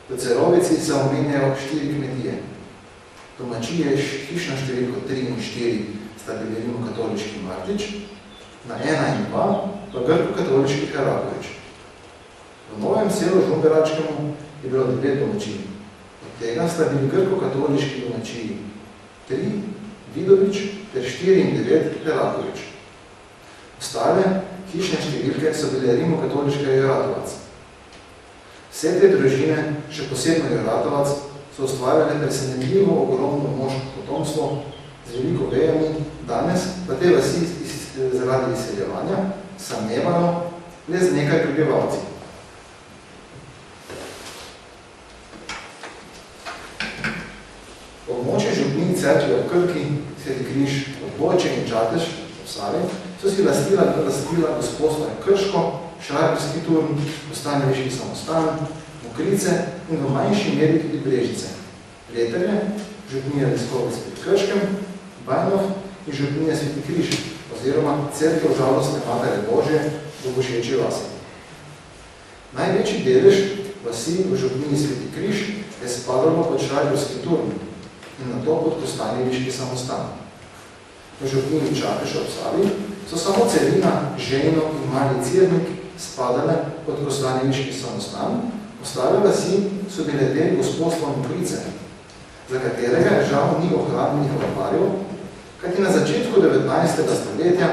V Cerovici se omenjajo 4 kmetije. Domačije hišna številko 3 in 4 sta bili rimokatoliški Martič, na 1 in 2 pa grko-katolički Herakovič. V novem selu Žumberačkemu je bilo 9 domačij. Od tega sta bili grko-katoliški domačiji 3, Vidovič ter 4 in 9 Herakovič. Ostale hišne številke so bile rimokatoliške Jeratovac. Vse te družine, še posebno Jeratovac, so ustvarjale presenetljivo ogromno moško potomstvo z veliko vejami, danes pa te vasi zaradi izseljevanja samevajo le z nekaj prebivalci. Območje župnij Cerklje ob Krki, Sveti Križ, Odboče in Čatež ob Savi so si lastila gospodstva Krško, Šrajberski Turn, Ostanoviški samostan, Mokrice in v manjši meri tudi Brežice, Leterje, župnija Leskovec pri Krškem, Bajnov in župnija Sveti Križ, oziroma Cerkev žalostne Matere Božje v Bošeči vasi. Največji delež vasi v župniji Sveti Križ je spadalo pod Šrajberski Turn in na to pod Kostanjeviški samostan. V župniji Čatež ob Savi so samo Celina, Žejno in Mali Cirnik spadale pod Kostanjeviški samostan, ostale vasi so bile del gospodstva Mokrice, za katerega žal ni ohranjenih varvarjev, kajti na začetku 19. stoletja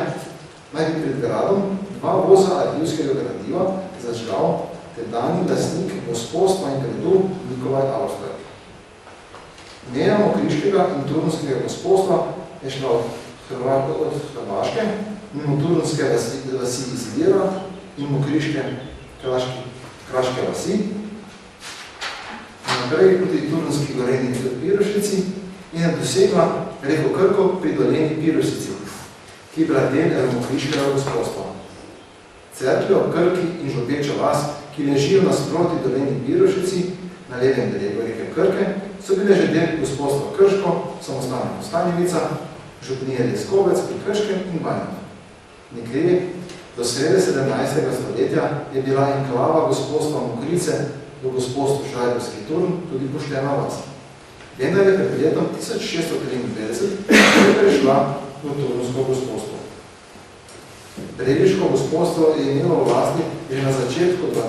naj bi pred gradom 2 voza arhivskega gradiva zažgal tedanji lastnik gospodstva in gradu Nikolaj Auster. Meja Mokriškega in Turnskega gospodstva je šla od Hrvaške, mimo Turnske vasi Izvira in Mokriške kraške vasi, naprej proti Turnski Gorenji v Pirošici in je dosegla reko Krko pri doleni Pirošici, ki je bila del Mokriškega gospodstva. Cerklje ob Krki in Žopeča vas, ki ležijo nasproti doleni Pirošici, na levem bregu reke Krke, so bile že del gospodstva Krško, samostana Kostanjevica, župnije Leskovec pri Krškem in Banjah. Nekje do srede 17. stoletja je bila enklava gospodstva Mokrice do gospodstva Šrajbarski Turn tudi Poštena vas. Vendar je pred letom 1653 prešla v Turnsko gospodstvo. Previško gospodstvo je imelo vlasti že na začetku 20.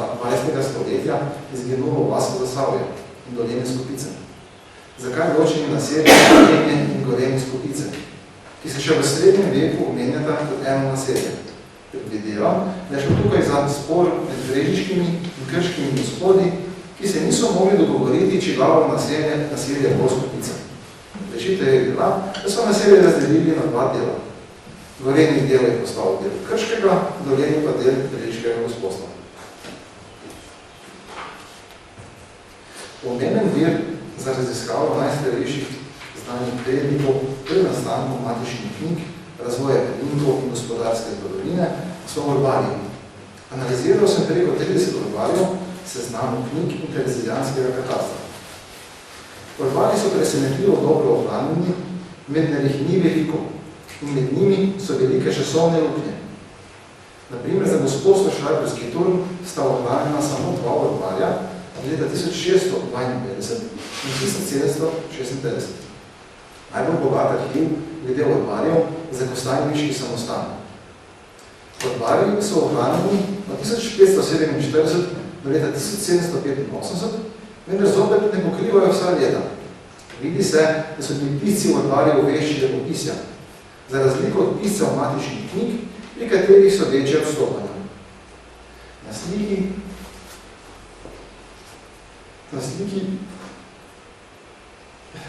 stoletja izginulo vas v Zasavju in Dolenje Skopice. Zakaj ločeni naselje Dolenje in Gorenje Skopice, ki se še v srednjem veku omenjata kot eno naselje? Predvidevam, da je šlo tukaj za spor med brežiškimi in krškimi gospodi, ki se niso mogli dogovoriti, čigavo naselje bo Skopica. Rešitev je bila, da so naselje razdelili na dva dela. Gorenji del je postal del Krškega, Dolenji pa del brežiškega gospodstva. Pomemben vir za raziskavo najstarejših znanih prednikov pri nastanku matičnih knjig, razvoja prednikov in gospodarske zgodovine so urbarji. Analiziral sem preko 30 urbarjev seznamu knjig interzijanskega katastra. Urbarji so presenetljivo dobro ohranjeni, vendar jih ni veliko in med njimi so velike časovne luknje. Na primer, za gospodstvo Šrajbarski Turn sta ohranjena samo dva urbarja leta 1652 in 1756. Najbolj bogat arhiv glede urbarjev za Kostanjeviški samostan. Urbarji so ohranjeni od 1547 do leta 1785, vendar zopet ne pokrivajo vsa leta. Vidi se, da so bili pisci urbarjev vešči lepopisja, za razliko od piscev matičnih knjig, pri katerih so večje odstopanja. Na sliki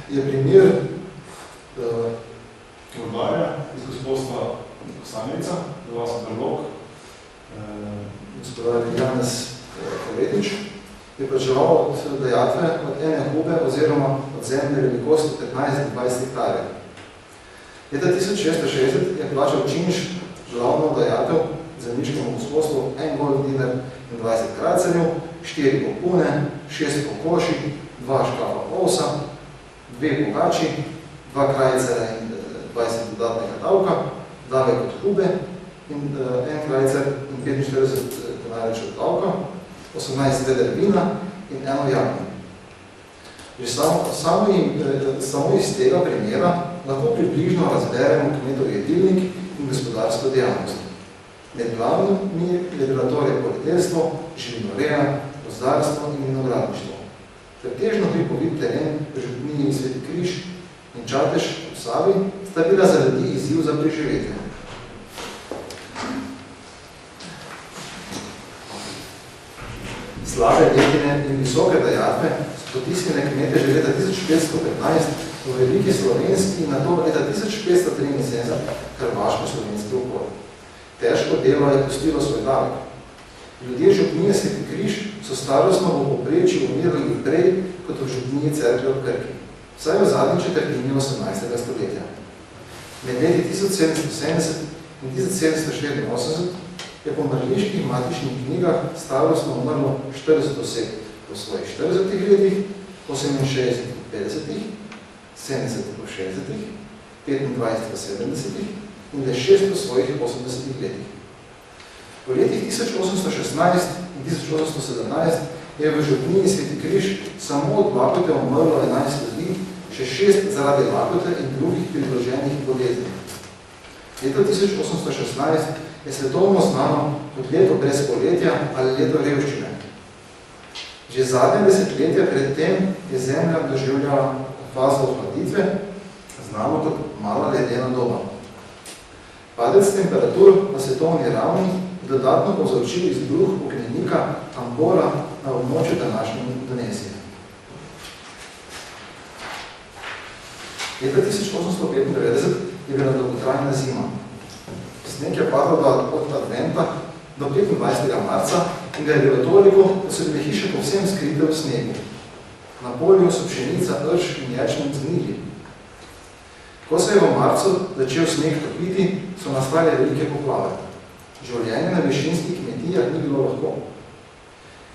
je primer urbarja iz gospodstva Kostanjevica, vas Brlog, gospodar Janez Koletič, je plačeval od dajatve od ene hube oziroma od zemlje velikosti 15-20 hektarjev. Leta 1660 je plačal činš žalovno dajatev zemljiškemu gospodstvu 1 gold dinar in 20 kracerjev, 4 popune, 6 kokoši, 2 škafa ovsa, 2 pogači, 2 krajcera in 20 dodatnega davka, davek od hube in 1 krajcer in 45 denarječ od davka, 18 veder vina in 1 jagno. Že samo iz tega primera lahko približno razberemo kmetov jedilnik in gospodarsko dejavnost. Med glavnimi je bila torej poljedelstvo, živinoreja, gozdarstvo in vinogradništvo. Pretežno pripovit teren v župniji Sveti Križ in Čatež v Savi sta bila za ljudi izziv za preživetje. Slabe letine in visoke dajatve so potisnjene kmete že leta 1515 v veliki slovenski in nato leta 1573 hrvaško-slovenski upor. Težko delo je pustilo svoj davek. Ljudje župnije Sveti Križ so starostno v povprečju umirali prej kot v župniji Cerklje v Krki, vsaj v zadnji četrtini 18. stoletja. Med leti 1770 in 1784 je po mrliških matičnih knjigah starostno umrlo 40 oseb po svojih 40 letih, 68 po 50, 70 po 60, 25 po 70 in le 6 po svojih 80 letih. V letih 1816 in 1817 je v župniji Sveti Križ samo od lakote umrlo 11 ljudi, še 6 zaradi lakote in drugih pridruženih bolezni. Leto 1816 je svetovno znano kot leto brez poletja ali leto revščine. Že zadnje desetletja pred tem je Zemlja doživljala fazo ohladitve, znano kot mala ledena doba. Padec temperatur na svetovni ravni je dodatno povzročil izbruh ognjenika Tambora na območju današnje Indonezije. Leta 1895 je bila dolgotrajna zima. Sneg je padal od adventa do 25. marca in ga je bilo toliko, da so bile hiše povsem skrite v snegu. Na polju so pšenica, rž in ječmen zgnili. Ko se je v marcu začel sneg topiti, so nastale velike poplave. Življenje na višinskih kmetijah ni bilo lahko.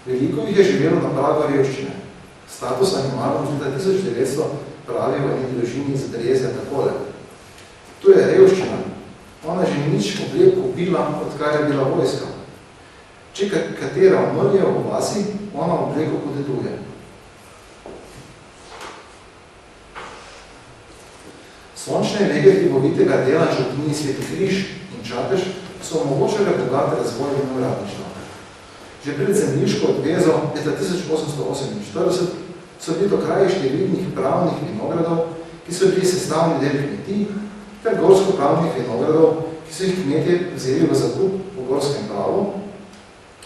Veliko jih je živelo na pragu revščine. Status animalov z leta 1900 pravi v eni družini za Terezija takole. To je revščina. Ona že nič oblek kupila, odkar je bila vojska. Če katera umrje v vasi, ona obleko podeduje. Sončne lege hribovitega dela župniji Sveti Križ in Čatež so omogočali bogate razvoj vinogradništva. Že pred zemljiško odvezo leta 1848 so bili to kraji številnih pravnih vinogradov, ki so bili sestavni del kmetij, ter gorsko-pravnih vinogradov, ki so jih kmetje vzeli v zakup v gorskem pravu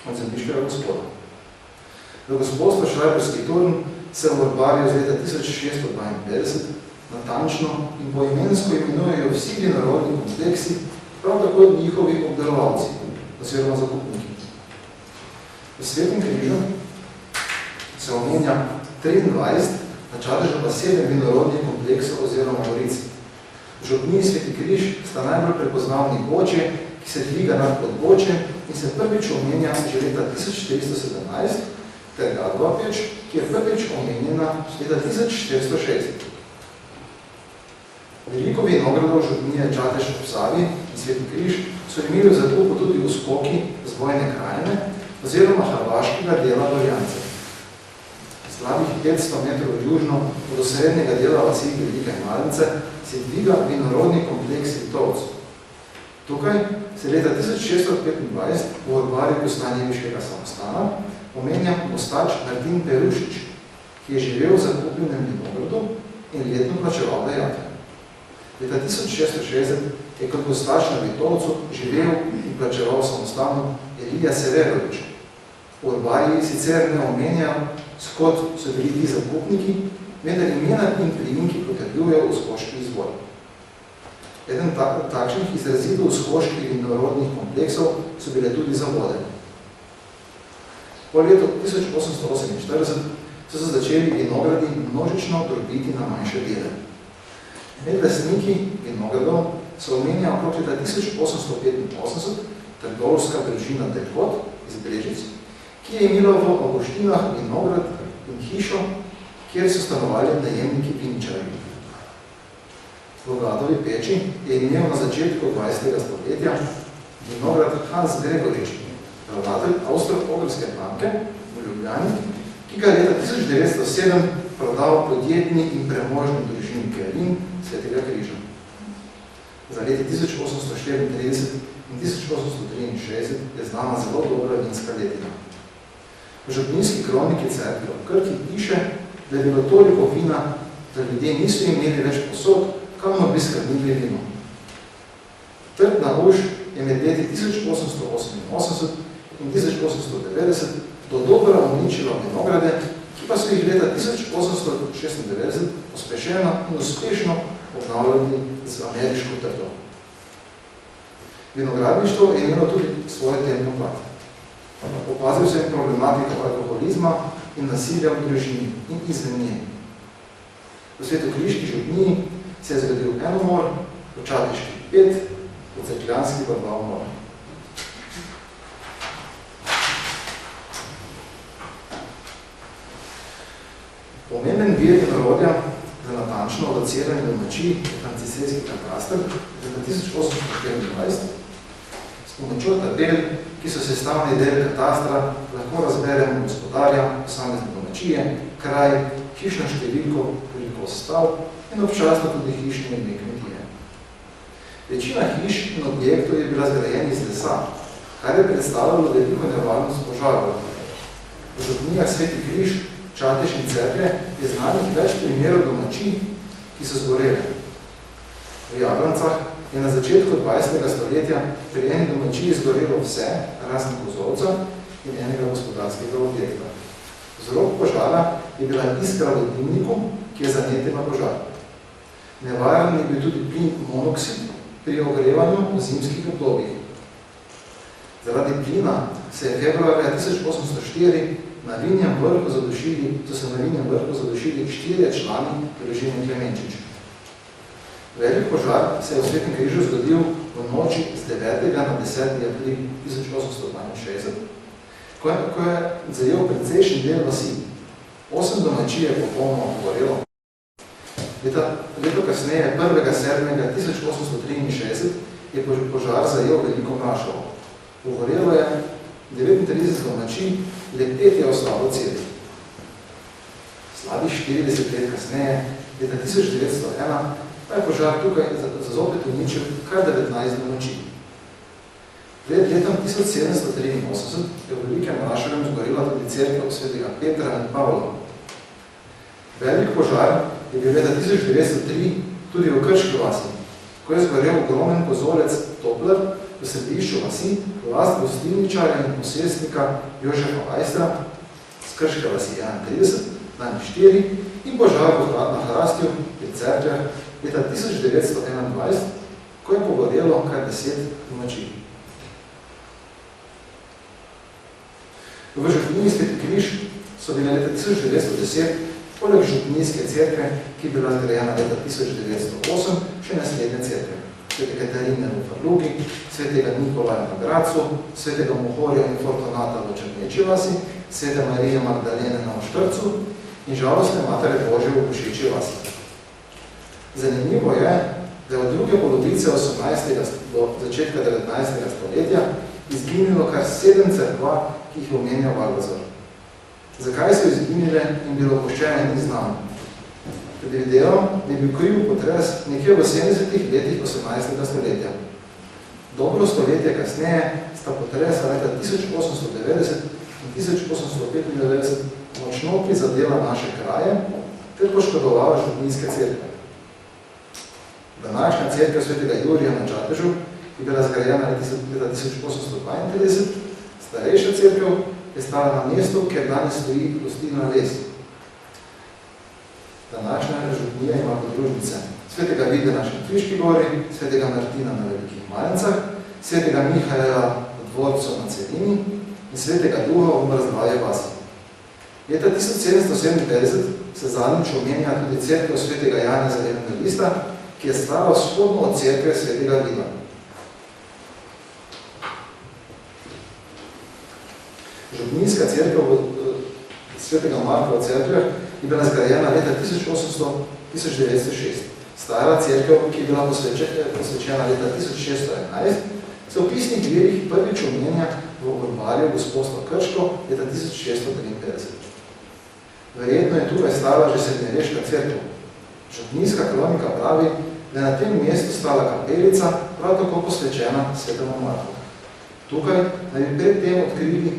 od zemljiškega gospoda. V gospodstvo Šrajberski turn se v Urbarijo z leta 1652 natančno in poimensko imenujejo vsi vinorodni kompleksi, prav tako njihovi obdelovalci, oziroma zakupniki. V Svetem Križu se omenja 23, na Čatežu pa 7 vinorodnih kompleksov oziroma goric. V župniji Sveti Križ sta najbolj prepoznavni Bočje, ki se dviga nad Podbočjem in se prvič omenja že leta 1417, ter Gadova Peč, ki je prvič omenjena leta 1406. Veliko vinogradov župnije Čatež ob Savi in Sveti Križ so imeli v zakupu tudi uskoki z vojne krajine oziroma hrvaškega dela Dorjance. Slabih 500 metrov južno od osrednjega dela vasi Velike Malnice se dviga vinorodni kompleks Vitovc. Tukaj se leta 1625 v Urbariku Stanjeviškega samostana omenja mostač Martin Perušič, ki je živel v zakupljenem vinogradu in letno plačeval dajatve. Leta 1660 je kot gostač na Vitovcu živel in plačeval samostanu Elija Severovič. V Urbariji sicer ne omenjajo, skot so bili ti zakupniki, vendar imena in priimki potrjujejo uskoški izvor. Eden takšnih izrazito uskoških vinorodnih kompleksov so bile tudi zavode. Po letu 1848 so se začeli vinogradi množično drobiti na manjše dele. Med lastniki vinogradov se omenja okrog leta 1885 trgovska družina Dekot iz Brežic, ki je imela v Avguštinah vinograd in hišo, kjer so stanovali najemniki viničarji. V Gadovi Peči je imel na začetku 20. stoletja vinograd Hans Gregorič, ravnatelj Avstro-Ogrske banke v Ljubljani, ki ga je leta 1907 prodal podjetni in premožni družini Kerin Svetega Križa. Za leti 1834 in 1863 je znana zelo dobra vinska letina. V župnijski kroniki cerkve v Krki piše, da je bilo toliko vina, da ljudje niso imeli več posod, kamor bi skrbnili vino. Trg na Uš je med leti 1888 in 1890 do dobra uničilo vinograde, ki pa so jih leta 1896 pospešeno in uspešno obnavljali z ameriško trdo. Vinogradništvo je imelo tudi svoje temno plat. Opazil se je problematiko alkoholizma in nasilja v družini in izven nje. V Svetokriški župniji se je zgodil en umor, v Čateški 5, v Cerkljanski pa 2 umora. Pomemben vir vinorodja za natančno lociranje domačij je francisejski katastar leta 1824. S pomočjo tabel, ki so sestavni del katastra, lahko razberemo gospodarja, posamezne domačije, kraj, hišno številko, velikost stav in občasno tudi hišne ime kmetije. Večina hiš in objektov je bila zgrajena iz lesa, kar je predstavljalo veliko nevarnost požarov. V župnijah Sveti Križ, Čatež in Cerklje je znanih več primerov domačij, ki so zgorele. V Jagrancah je na začetku 20. stoletja pri eni domačiji zgorelo vse, razen kozolca in enega gospodarskega objekta. Vzrok požara je bila iskra v dimniku, ki je zanetila požar. Nevaren je bil tudi plin monoksid pri ogrevanju v zimskih obdobjih. Zaradi plina se je februarja 1804 na Vinjem vrhu zadušili 4 člani družine Klemenčič. Velik požar se je v Svetem Križu zgodil v noči z 9. na 10. april 1862, ko je zajel precejšnji del vasi. 8 domačij je popolnoma pogorelo. Leto kasneje, 1.7.1863, je požar zajel Veliko Mrašovo. Pogorelo je 39 domačij, le 5 je ostalo celih. Slabih 40 let kasneje, leta 1901, pa je požar tukaj zopet uničil kar 19 domačij. Pred letom 1783 je v Velikem Mraševem zgorila tudi cerkev svetega Petra in Pavla. Velik požar je bil leta 1903 tudi v Krški vasi, ko je zgorel ogromen kozolec Topler v središču vasi, vlast gostilničarja in posestnika Jožefa Ajstra z Krške vasi 31, dan 4 in požar na Hrastju pri Cerkljah leta 1921, ko je pogorelo kar 10 domačij. V župniji Sveti Križ so bile leta 1910 poleg župnijske cerkve, ki je bila zgrajena leta 1908, še naslednje cerkve. Svete Katarine v Farlugi, svetega Nikolaja na Gracu, svetega Mohorja in Fortunata v Črneči vasi, svete Marije Magdalene na Oštrcu in žalostne Matere Božje v Košičji vasi. Zanimivo je, da je od druge polovice 18. do začetka 19. stoletja izginilo kar 7 cerkva, ki jih omenja Valvazor. Zakaj so izginile in bilo poščene, ni znano. Predvidevam, da je bil kriv potres nekje v 70. letih 18. stoletja. Dobro stoletje kasneje sta potresa leta 1890 in 1895 močno prizadela naše kraje ter poškodovala župnijske cerkve. Današnja cerkev svetega Jurija na Čatežu je bila zgrajena leta 1832, starejša cerkev je stala na mestu, kjer danes stoji gostilna Les. Današnja župnija ima podružnice svetega Vide na Šentviški gori, svetega Martina na Velikih Malencah, svetega Mihaela v dvorcu na Celini in svetega Duha v Mrzlaje vasi. Leta 1757 se zadnjič omenja tudi cerkev svetega Janeza Evangelista, ki je stala vzhodno od cerkve svetega Vida. Župnijska cerkev svetega Marka v Cerkljah je bila zgrajena leta 1906. Stara cerkev, ki je bila posvečena leta 1611, se v pisnih virih prvič omenja v Urbarju gospodstvo Krško leta 1653. Verjetno je tukaj stala že srednjeveška cerkev. Župnijska kronika pravi, da je na tem mestu stala kapelica, prav tako posvečena svetemu Marku. Tukaj naj bi pred tem odkrili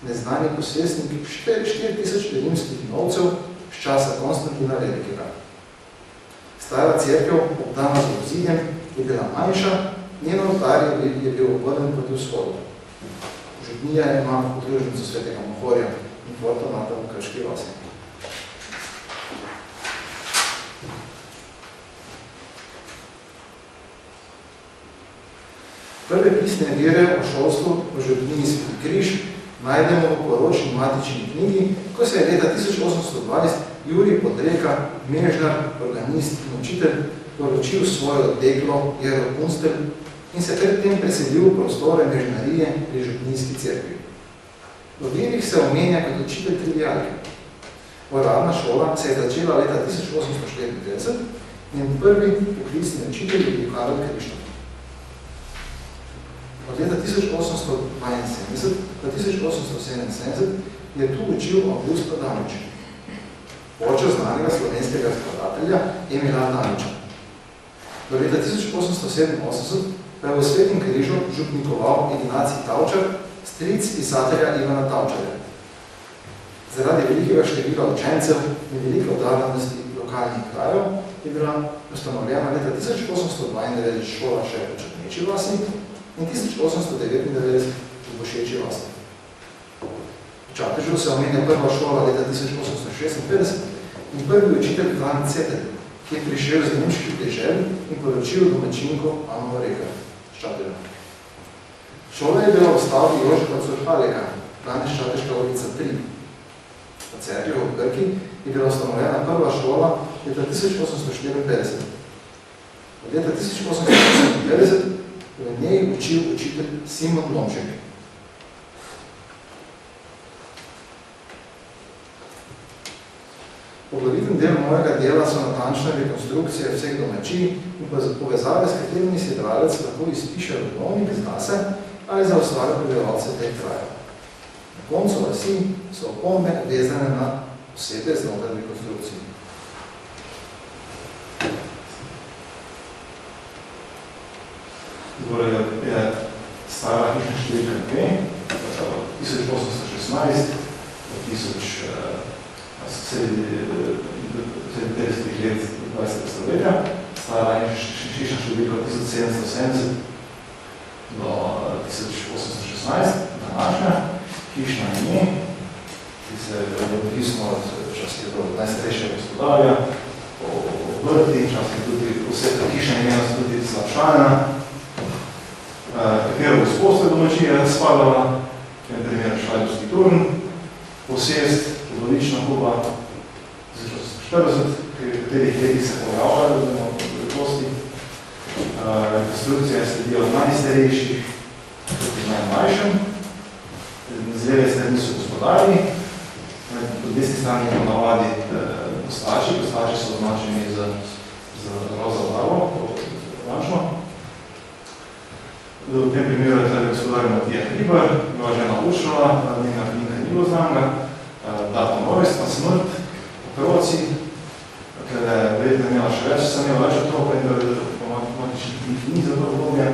neznani posestniki 4000 rimskih novcev z časa Konstantina Velikega. Stara cerkev, obdana z obzidjem, je bila manjša, njen oltar je bil obrnen proti vzhodu. Župnija ima podružnico svetega Mohorja in Fortunata v Krški vasi. Prve pisne vire o šolstvu v župniji Sveti Križ najdemo v poročni matični knjigi, ko se je leta 1820 Jurij Podreka, mežnar, organist in učitelj, poročil svojo deklo Jero Kunstel in se predtem preselil v prostore mežnarije pri župnijski cerkvi. V virih se omenja kot učitelj trivialke. Uradna šola se je začela leta 1854 in prvi poklicni učitelj je bil Karel Krištof. Od leta 1872 do 1877 je tu učil Avgust Adamič, oče znanega slovenskega skladatelja Emila Adamiča. Do leta 1887 pa je v Svetem Križu župnikoval Ignacij Tavčar, stric pisatelja Ivana Tavčarja. Zaradi velikega števila učencev in velike oddaljenosti lokalnih krajev je bila ustanovljena leta 1892 šola še v Črneči vasi in 1899 v Bošeči vasi. V Čatežu se omenja prva šola leta 1856 in prvi učitelj Franz Cetel, ki je prišel z nemških dežel in poročil domačinko Ano Reka z Čateža. Šola je bila v stavbi Jožeta Curhaleka, danes Čateška ulica 3. V Cerklju v Krki je bila ustanovljena prva šola leta 1854. Od leta 1858 v njej učil učitelj Simon Lomšek. Poglaviten del mojega dela so natančne rekonstrukcije vseh domačij in povezave, s katerimi si bralec lahko izpiše rodovnik zase ali za ostale prebivalce teh krajev. Na koncu vasi so opombe vezane na osebe znotraj rekonstrukcije. Torej je stara hišna številka 2, 1816 do 1950 let 20. stoletja, stara hišna številka 1770 do 1816, današnja, hišna ime, ki se je odvisno od časti do najstarejšega gospodarja, po vrti, časti tudi vse te hišne imena so tudi slabšana, katero gospodstvo domačija spadala, v tem primeru Švajdovski turn, posest, odlična kuba, 40, katerih letih se pojavljajo, oziroma v velikosti. Rekonstrukcija je sledila od najstarejših proti najmlajšem. Z leve strani so gospodarji, po desni strani je ponavadi postači. Postači so označeni z roza barvo, oranžno. V tem primeru je tle gospodar Matija Hribar, njega žena Uršula, njena knjiga ni bilo znanga, datum rojstva, smrt, otroci, ker je verjetno imela še več, sem imela več otroka in da matičnih knjig ni za to obdobje.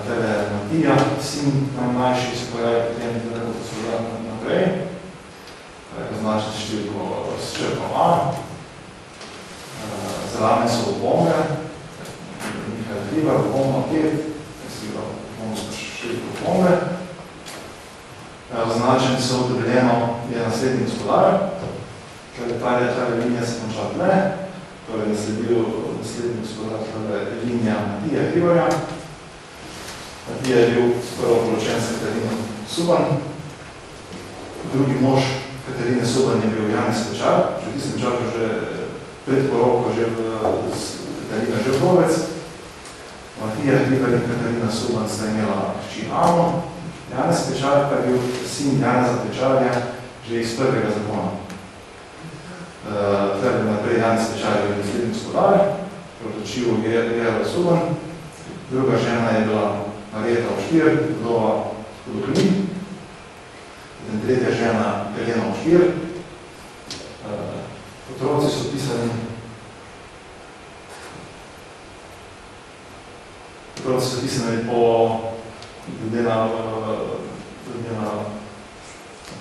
Tle je Matija, sin najmlajši, se pojavi potem, da bo to naprej, označen številko s črko A. Zraven so opombe, Mihael Hribar, opomba 5, označeni so dodeljeno je naslednji gospodar, ker ta linija se konča tle, torej naslednji gospodar, torej linija Matija Hribarja. Matija je bil prvo poročen s Katarino Suban, drugi mož Katarine Suban je bil Janez Pečar, že v tistem času že pred poroko že Katarina Ževrovec. Matija Hribar in Katarina Suban sta imela hči Ano, Janez Pečar pa je bil sin Janeza Pečarja že iz prvega zakona. Tukaj naprej Janez Pečar je bil naslednji gospodar, protočil Jero Suban, druga žena je bila Marjeta Oštir, vdova Hodokni, in tretja žena Helena Oštir. Otroci so pisani po glede na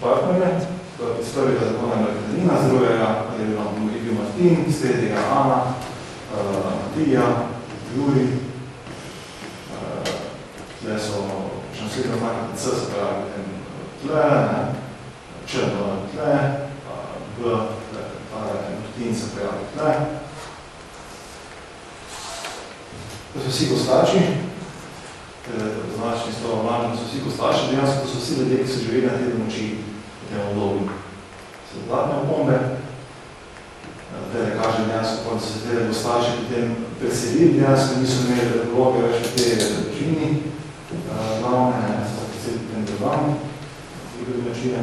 partnerje. Iz prvega zakona je bila Katarina, z drugega je bil Martin, iz tretjega Ana, Matija, Juri. Tle so šansledno znaka C, se pravi tle, črno tle, B, Martin se pravi tle. To so vsi gostači, označeni s to vlažno, so vsi gostači, dejansko to so vsi ljudje, ki so živeli na te domači v tem obdobju. So dodatne opombe, da kaže dejansko, da so se te gostači potem preselili, dejansko niso imeli vloge več v te domačini, glavne, so predvsem potem drugami, druge domačine.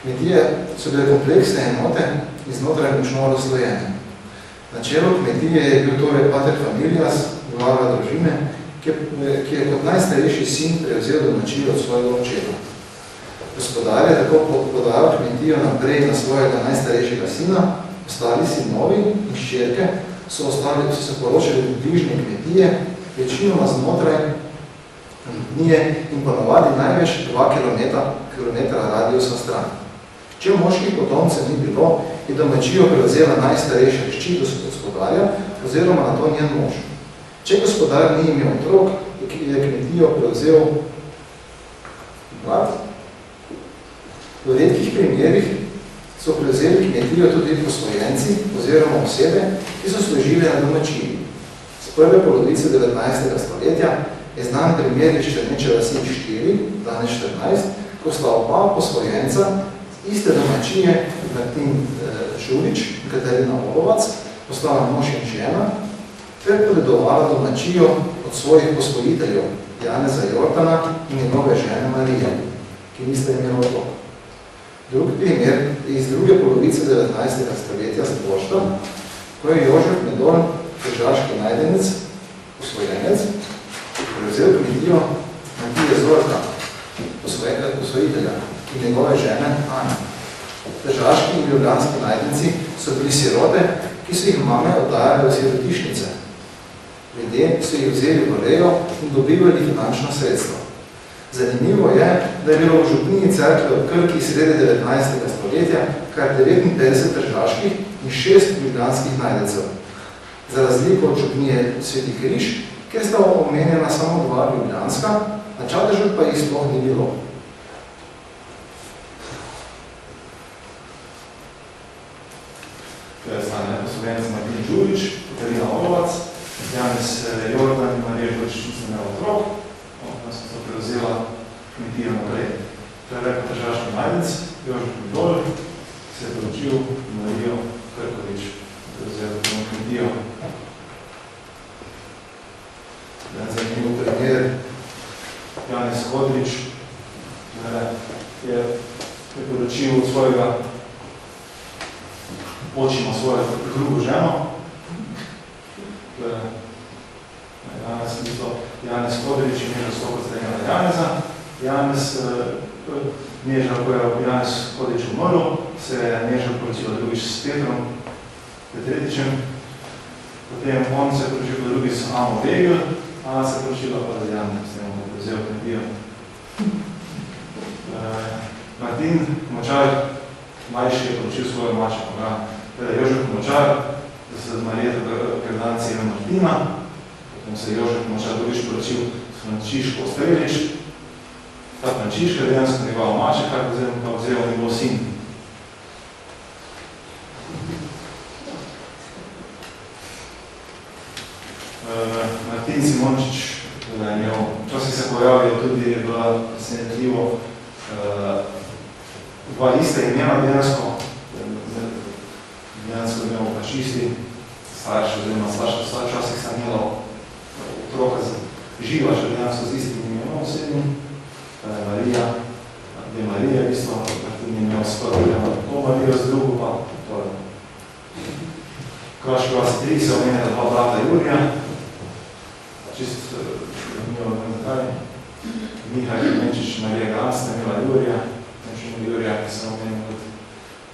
Kmetije so bile kompleksne enote in znotraj močno razslojene. Na čelu kmetije je bil torej pater familias, glava družine, ki je kot najstarejši sin prevzel domačijo od svojega očeta. Gospodar je tako podajal kmetijo naprej na svojega najstarejšega sina, ostali sinovi in hčerke so se poročali v bližnje kmetije, večinoma znotraj župnije in ponovadi največ 2 kilometra radiusa stran. Če moških potomcev ni bilo, je domačijo prevzela najstarejša hči do gospodarja oziroma na to njen mož. Če gospodar ni imel otrok, je kmetijo prevzel brat. V redkih primerih so prevzeli kmetijo tudi posvojenci oziroma osebe, ki so služili na domačiji. Z prve polovice 19. stoletja je znan primer iz Črneče vasi 4, danes 14, ko sta oba posvojenca iste domačije, Martin Žulič in Katarina Olovac, postala mož in žena, ter podedovala domačijo od od svojih posvojiteljev Janeza Jordana in njegove žene Marije, ki nista imela otrok. Drugi primer je iz druge polovice 19. stoletja z Boštom, ko je Jožef Medon, tržaški najdenec, posvojenec, prevzel kmetijo Matije Zorka, posvojitelja in njegove žene Ane. Tržaški in ljubljanski najdenci so bili sirote, ki so jih mame oddajale v sirotišnice. Ljudje so jih vzeli v rejo in dobivali finančno sredstvo. Zanimivo je, da je bilo v župniji cerkve v Krki sredi 19. stoletja kar 59 tržaških in 6 ljubljanskih najdencev. Za razliko od župnije Sveti Križ, kjer sta omenjena samo 2 ljubljanska, na Čatežu pa jih sploh ni bilo. To je stane poslovenec Martin Đurič, Katarina Olovac, Janez Jordan in Marija Vrčičnica imela otrok, nas so prevzela kmetijo naprej. To je rekel tržaški najdenc, Jožef Medol, se je poročil Marijo Krkovič, prevzela kmetijo. Zanimiv primer. Janez Kodrič je poročil svojega očima svojo drugo ženo. Janez Kodrič je Neža Stokot strengala Janeza. Neža, ko je Janez Kodrič umrl, se je Neža poročila drugič s Petrom Petretičem. Potem on se je poročil drugič s Amo Vegel, Ana se je poročila pa z Janez, s tem, ko je prevzel kmetijo. Martin Močar, mlajši je poročil svojo mačo. Jožef Močar, da se z Marijeto Grdanci ime Martina, potem se je Jožef Močar drugič poročil s Frančiško Strelič. Ta Frančiška je dejansko njegova mača, kar pa vzel njegov sin. Martin Simončič je imel, včasih se pojavil tudi v presenetljivo dva iste imena dejansko imel fašisti, starši oziroma starša včasih sem imela otroka živa še dejansko z istim imenom osebnim, Marija, gdje Marija je isto, Martin je imel skoraj to Marijo z drugo pa torej. Kraški vasi 3 se omenjala 2 brata Jurija, čist zanimivo zakaj. Mihaj Menčič, Marija Gransta je imela Jurija, nečemo Jurija, ki se omenjala kot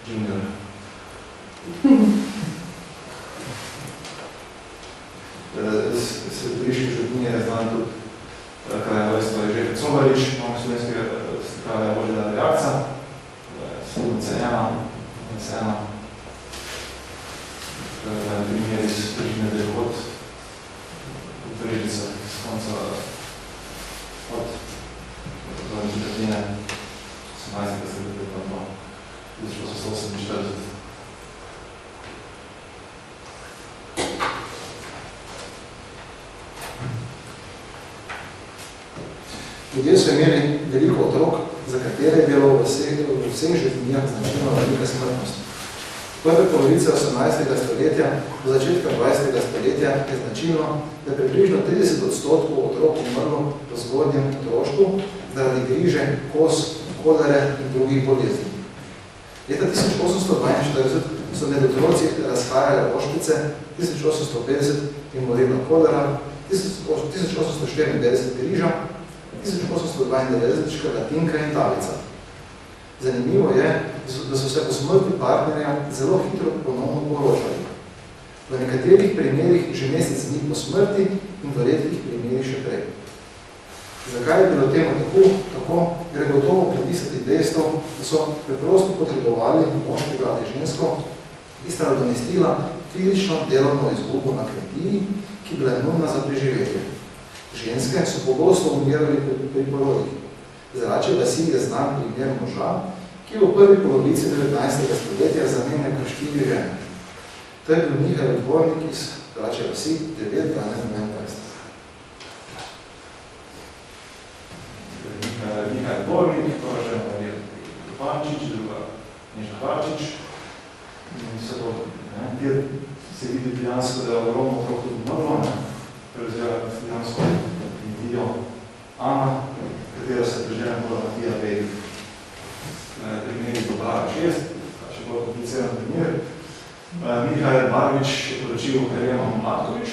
junior. Svetoviški župnije je znan tudi kraj vojstva je Žefe Cobarič, imamo slovenskega slikarja Božida Dejakca, Sludnice 1, primer iz Tržine Delhod, v Brežice, z konca od četrtine 18. stoletja do 1848. Ljudje so imeli veliko otrok, za katere je bilo v vseh župnijah značilno velika smrtnost. Prve polovice 18. stoletja do začetka 20. stoletja je značilno, da je približno 30% otrok umrlo v zgodnjem otroštvu zaradi griže, kos, kolere in drugih bolezni. Leta 1842 so med otroci razhajale ošpice, 1850 je morila kolera, 1894 griža, 1892 škrlatinka in talica. Zanimivo je, da so se po smrti partnerja zelo hitro ponovno poročali. V nekaterih primerih že mesec dni po smrti in v redkih primerih še prej. Zakaj je bilo temu tako, gre gotovo pripisati dejstvo, da so preprosto potrebovali moškega ali žensko, ki sta nadomestila fizično delovno izgubo na kmetiji, ki bila nujna za preživetje. Ženske so pogosto umirali pri porodih. Zrače vasi je znan primer moža, ki v prvi polovici 19. stoletja zamenja kar 4 žene. To je bil Mihaj Dvornik iz Zrače vasi 9. Mihaj Dvornik, prva žena je Lupančič, druga Neža Harčič. Kjer se vidi dejansko, da je ogromno otrok tudi umrlo. prevzela dejansko kmetijo Ana, katero se prežene bolj Matija vedi. Primeri Dobrava 6, še bolj kompliciran primer. Mihajl Barvič je poročil Heleno Mlatkovič,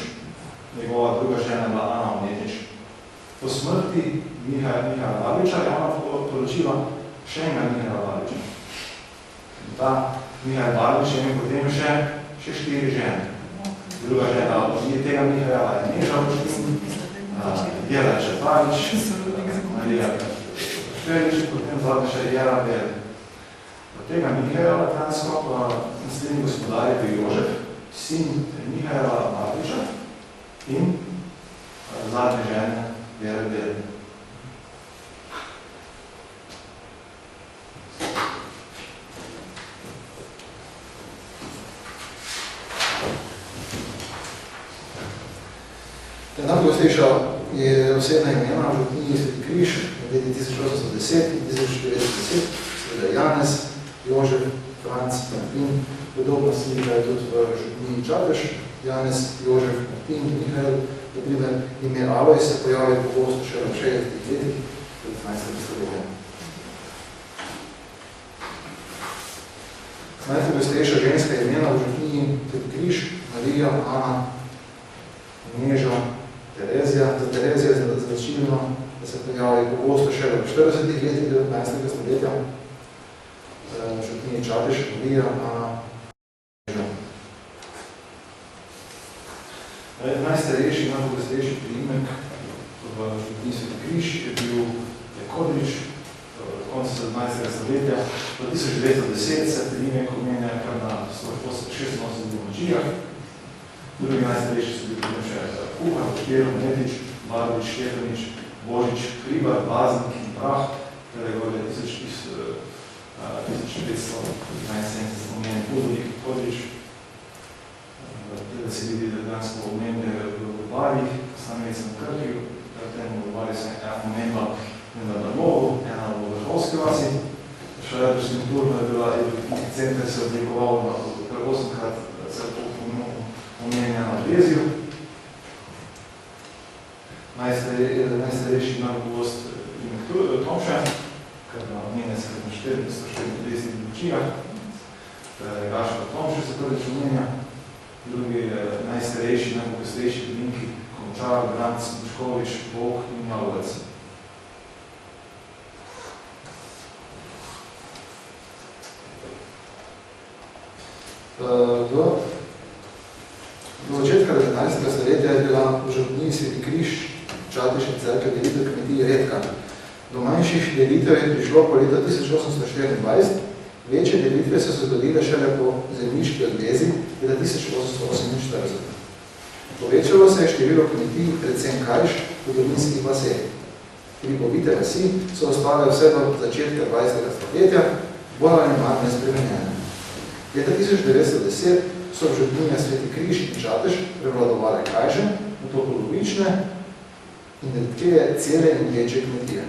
njegova druga žena je bila Ana Ometič. Po smrti Mihajla Barviča je ona poročila še enega Mihajla Barviča. Ta Mihajl Barvič je imel potem še 4 žene. Druga žena od tega Mihajla je Neža Vrškin, Jela Čepavič, Marija Špelič, potem zadnja še Jela Bel. Od tega Mihajla Transko naslednji gospodar je bil Jožef, sin Mihajla Barviča in zadnje žene Jela Bel. Najpogostejša je osebna imena v knjigi Sveti Križ, v leti 1810 in 1910, seveda Janez, Jožef, Franc, Martin, podobno slika je tudi v župniji Čatež, Janez, Jožef, Martin, Mihajl, na primer ime Aloj se pojavlja pogosto še v 60 letih, v 15. stoletja. Najpogostejša ženska imena v župniji Sveti Križ, Marija, Ana, Neža, Terezija. Za Terezijo je značilno, da se pojavlja pogosto še v 40 letih 19. stoletja. Župniji Čatež, Marija, Ana, Neža. Najstarejši, najpogostejši priimek v župniji Sveti Križ je bil Kodrič, konec 17. stoletja. V 1910 se priimek omenja kar na 86 domačijah. Drugi najstarejši so bili potem še Kuhar, Štero, Metič, Barvič, Štefanič, Božič, Hribar, Baznik in Prah, kada je gore 1571 omenjen Budovnik, Kodrič. Tega se vidi, da dejansko omenje v Barvih, samec na Krkiju, tem v Barvih se ena omenila na Drnovu, ena v Vrhovski vasi. Šaledrškim turno je bila neki center, se je oblikoval kar 8-krat se omenja na Breziju. Najstarejši najpogost imek Tomše, kar omenja se na 434 domačijah. Gašper Tomše se prvič omenja. Drugi najstarejši, najpogostejši priimki Končar, Granc, Boškovič, Bog in Jalovec. Do začetka 19. stoletja je bila v župniji Sveti Križ, Čatež in Cerkev delitev kmetij redka. Do manjših delitev je prišlo po leta 1824, večje delitve so se zgodile šele po zemljiški odvezi leta 1848. Povečalo se je število kmetij, predvsem kajš, v dolinskih vaseh. Hribovite vasi so ostale vse do začetka 20. stoletja, bolj ali manj nespremenjene. Leta 1910 so v župniji Sveti Križ in Čatež prevladovale kajže, nato polovične in redkeje cele in večje kmetije.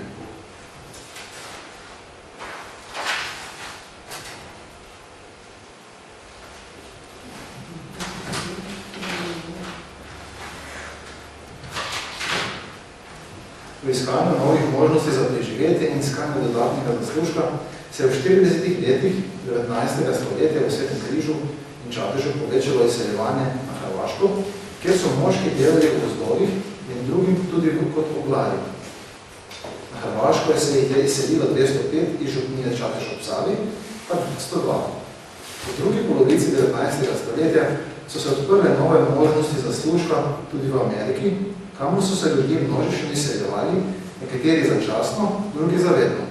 V iskanju novih možnosti za preživetje in iskanju dodatnega zaslužka se je v 40 letih 19. stoletja v Svetem Križu in Čatežu povečalo izseljevanje na Hrvaško, kjer so moški delali v gozdovih in drugim tudi kot oglarji. Na Hrvaško se jih je izselilo 205 iz župnije Čatež ob Savi, pa 102. V drugi polovici 19. stoletja so se odprle nove možnosti zaslužka tudi v Ameriki, kamor so se ljudje množično izseljevali, nekateri začasno, drugi zavedno.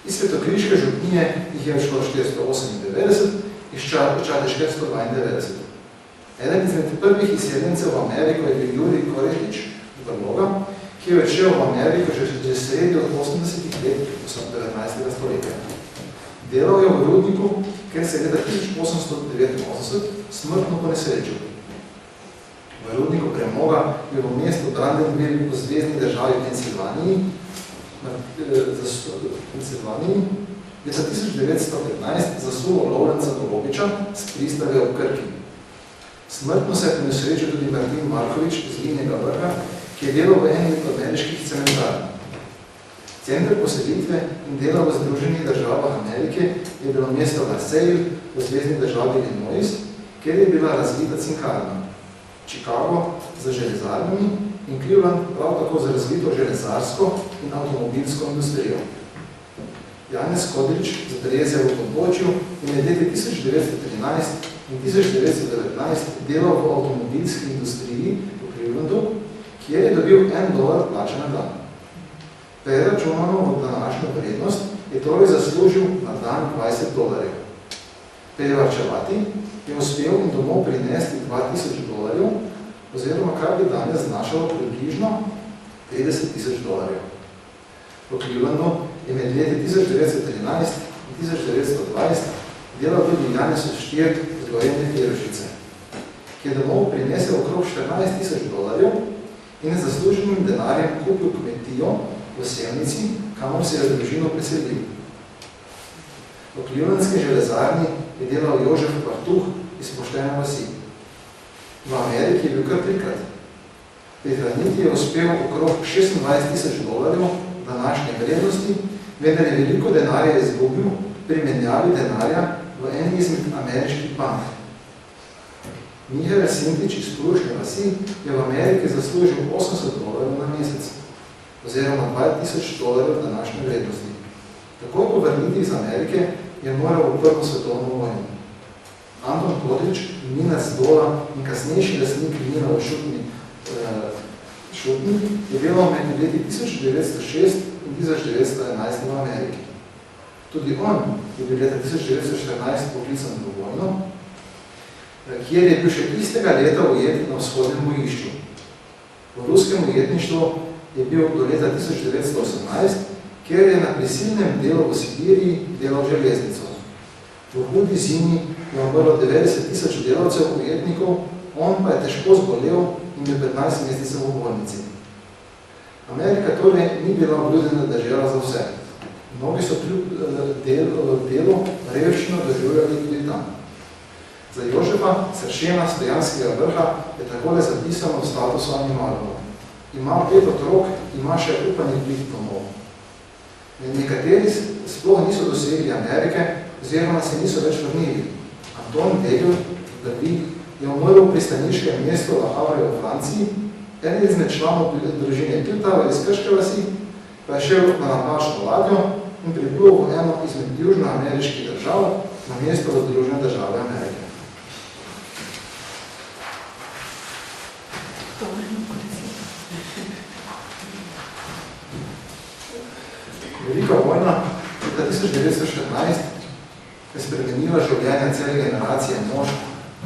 Iz Svetokriške župnije jih je šlo 498, iz Čateške 192. Eden izmed prvih izseljencev v Ameriko je bil Jurij Koretič iz Brloga, ki je odšel v Ameriko že sredi od 80 let 19. stoletja. Delal je v rudniku, ker se je leta 1889 smrtno ponesrečil. V rudniku premoga je v mestu Brandenburg v zvezni državi Pensilvaniji leta 1915 zasulo Lovrenca Golobiča s pristave v Krki. Smrtno se je ponesrečil tudi Martin Markovič z Vinjega Vrha, ki je delal v eni od ameriških cementarn. Center poselitve in dela v Združenih državah Amerike je bilo mesto Lasalle v zvezni državi Illinois, kjer je bila razvita cinkarna. Chicago za železarnami in Cleveland prav tako za razvito železarsko in avtomobilsko industrijo. Janez Kodrič z Breze v podbočju je med leti 1913 in 1919 delal v avtomobilski industriji v Clevelandu, kjer je dobil $1 plače na dan. Preračunano v današnjo vrednost je torej zaslužil na dan $20. Prevarčevati je uspel in domov prinesti $2000, oziroma kar bi danes znašalo približno $50,000. V Clevelandu je med leti 1913 in 1920 delal tudi Janez Štirk z Gorenje Firošice, ki je domov prinesel okrog $14,000 in z zasluženim denarjem kupil kmetijo v Sevnici, kamor se je družino preselil. V Clevelandski železarni je delal Jožef Partuh iz Poštene vasi. V Ameriki je bil kar 3-krat. Prihraniti je uspel okrog $26,000 današnje vrednosti, vendar je veliko denarja izgubil pri menjavi denarja v eni izmed ameriških bank. Mihael Sintič iz Krušne vasi je v Ameriki zaslužil $80 na mesec, oziroma $2,000 današnje vrednosti. Takoj po vrnitvi iz Amerike je moral v Prvo svetovno vojno. Anton Kodrič, Minac Dola in kasnejši lastnik Vina v Šutni je delal med leti 1906 in 1911 v Ameriki. Tudi on je bil leta 1914 poklican v vojno, kjer je bil še istega leta ujet na vzhodnem bojišču. V ruskem ujetništvu je bil do leta 1918, kjer je na prisilnem delu v Sibiriji delal železnico. V hudi zimi je umrlo 90,000 delavcev ujetnikov, on pa je težko zbolel in je 15 mesecev v bolnici. Amerika torej ni bila obljudena dežela za vse. Mnogi so kljub delu revščino doživljali tudi tam. Za Jožefa Sršena Stojanskega Vrha je takole zapisano v statusu animalov. Ima 5 otrok, ima še upanje plit domov. Nekateri sploh niso dosegli Amerike, oziroma se niso več vrnili. Anton Degel, je umrl v pristaniškem mestu La Havre v Franciji, en izmed članov družine Piltava iz Krške vasi, pa je šel na napačno ladjo in priplul v eno izmed južnoameriških držav na mesto v Združene države Amerike. Velika vojna leta 1914 je spremenila življenje cele generacije mož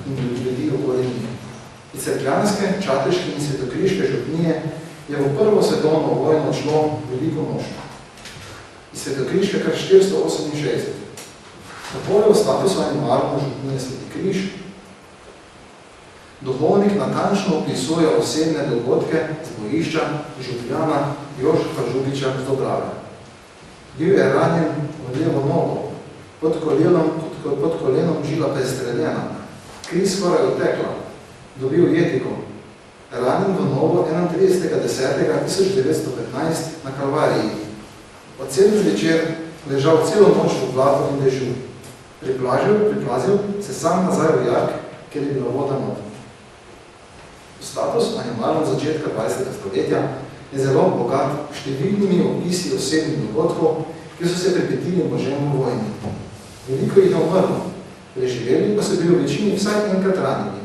in ljudi okoli njih. Iz Cerkljanske, Čateške in Svetokriške župnije je v Prvo svetovno vojno šlo veliko mož. Iz Svetokriške kar 468. Takole v statusu animalno župnije Sveti Križ duhovnik natančno opisuje osebne dogodke z bojišča župljana Jožefa Žubiča z Dobrave. Bil je ranjen v levo nogo, pod kolenom žila prestreljena, kri skoraj odtekla, dobil jetiko, ranjen v nogo 31.10.1915 na Kalvariji. Od cel zvečer ležal celo noč v blatu in dežju. Priplazil se sam nazaj v jak, ker je bila voda not. Status animalno začetka 20. stoletja je zelo bogat številnimi opisi osebnih dogodkov, ki so se pripetili možem v vojni. Veliko jih je umrlo, preživeli pa so bili v večini vsaj enkrat ranjeni.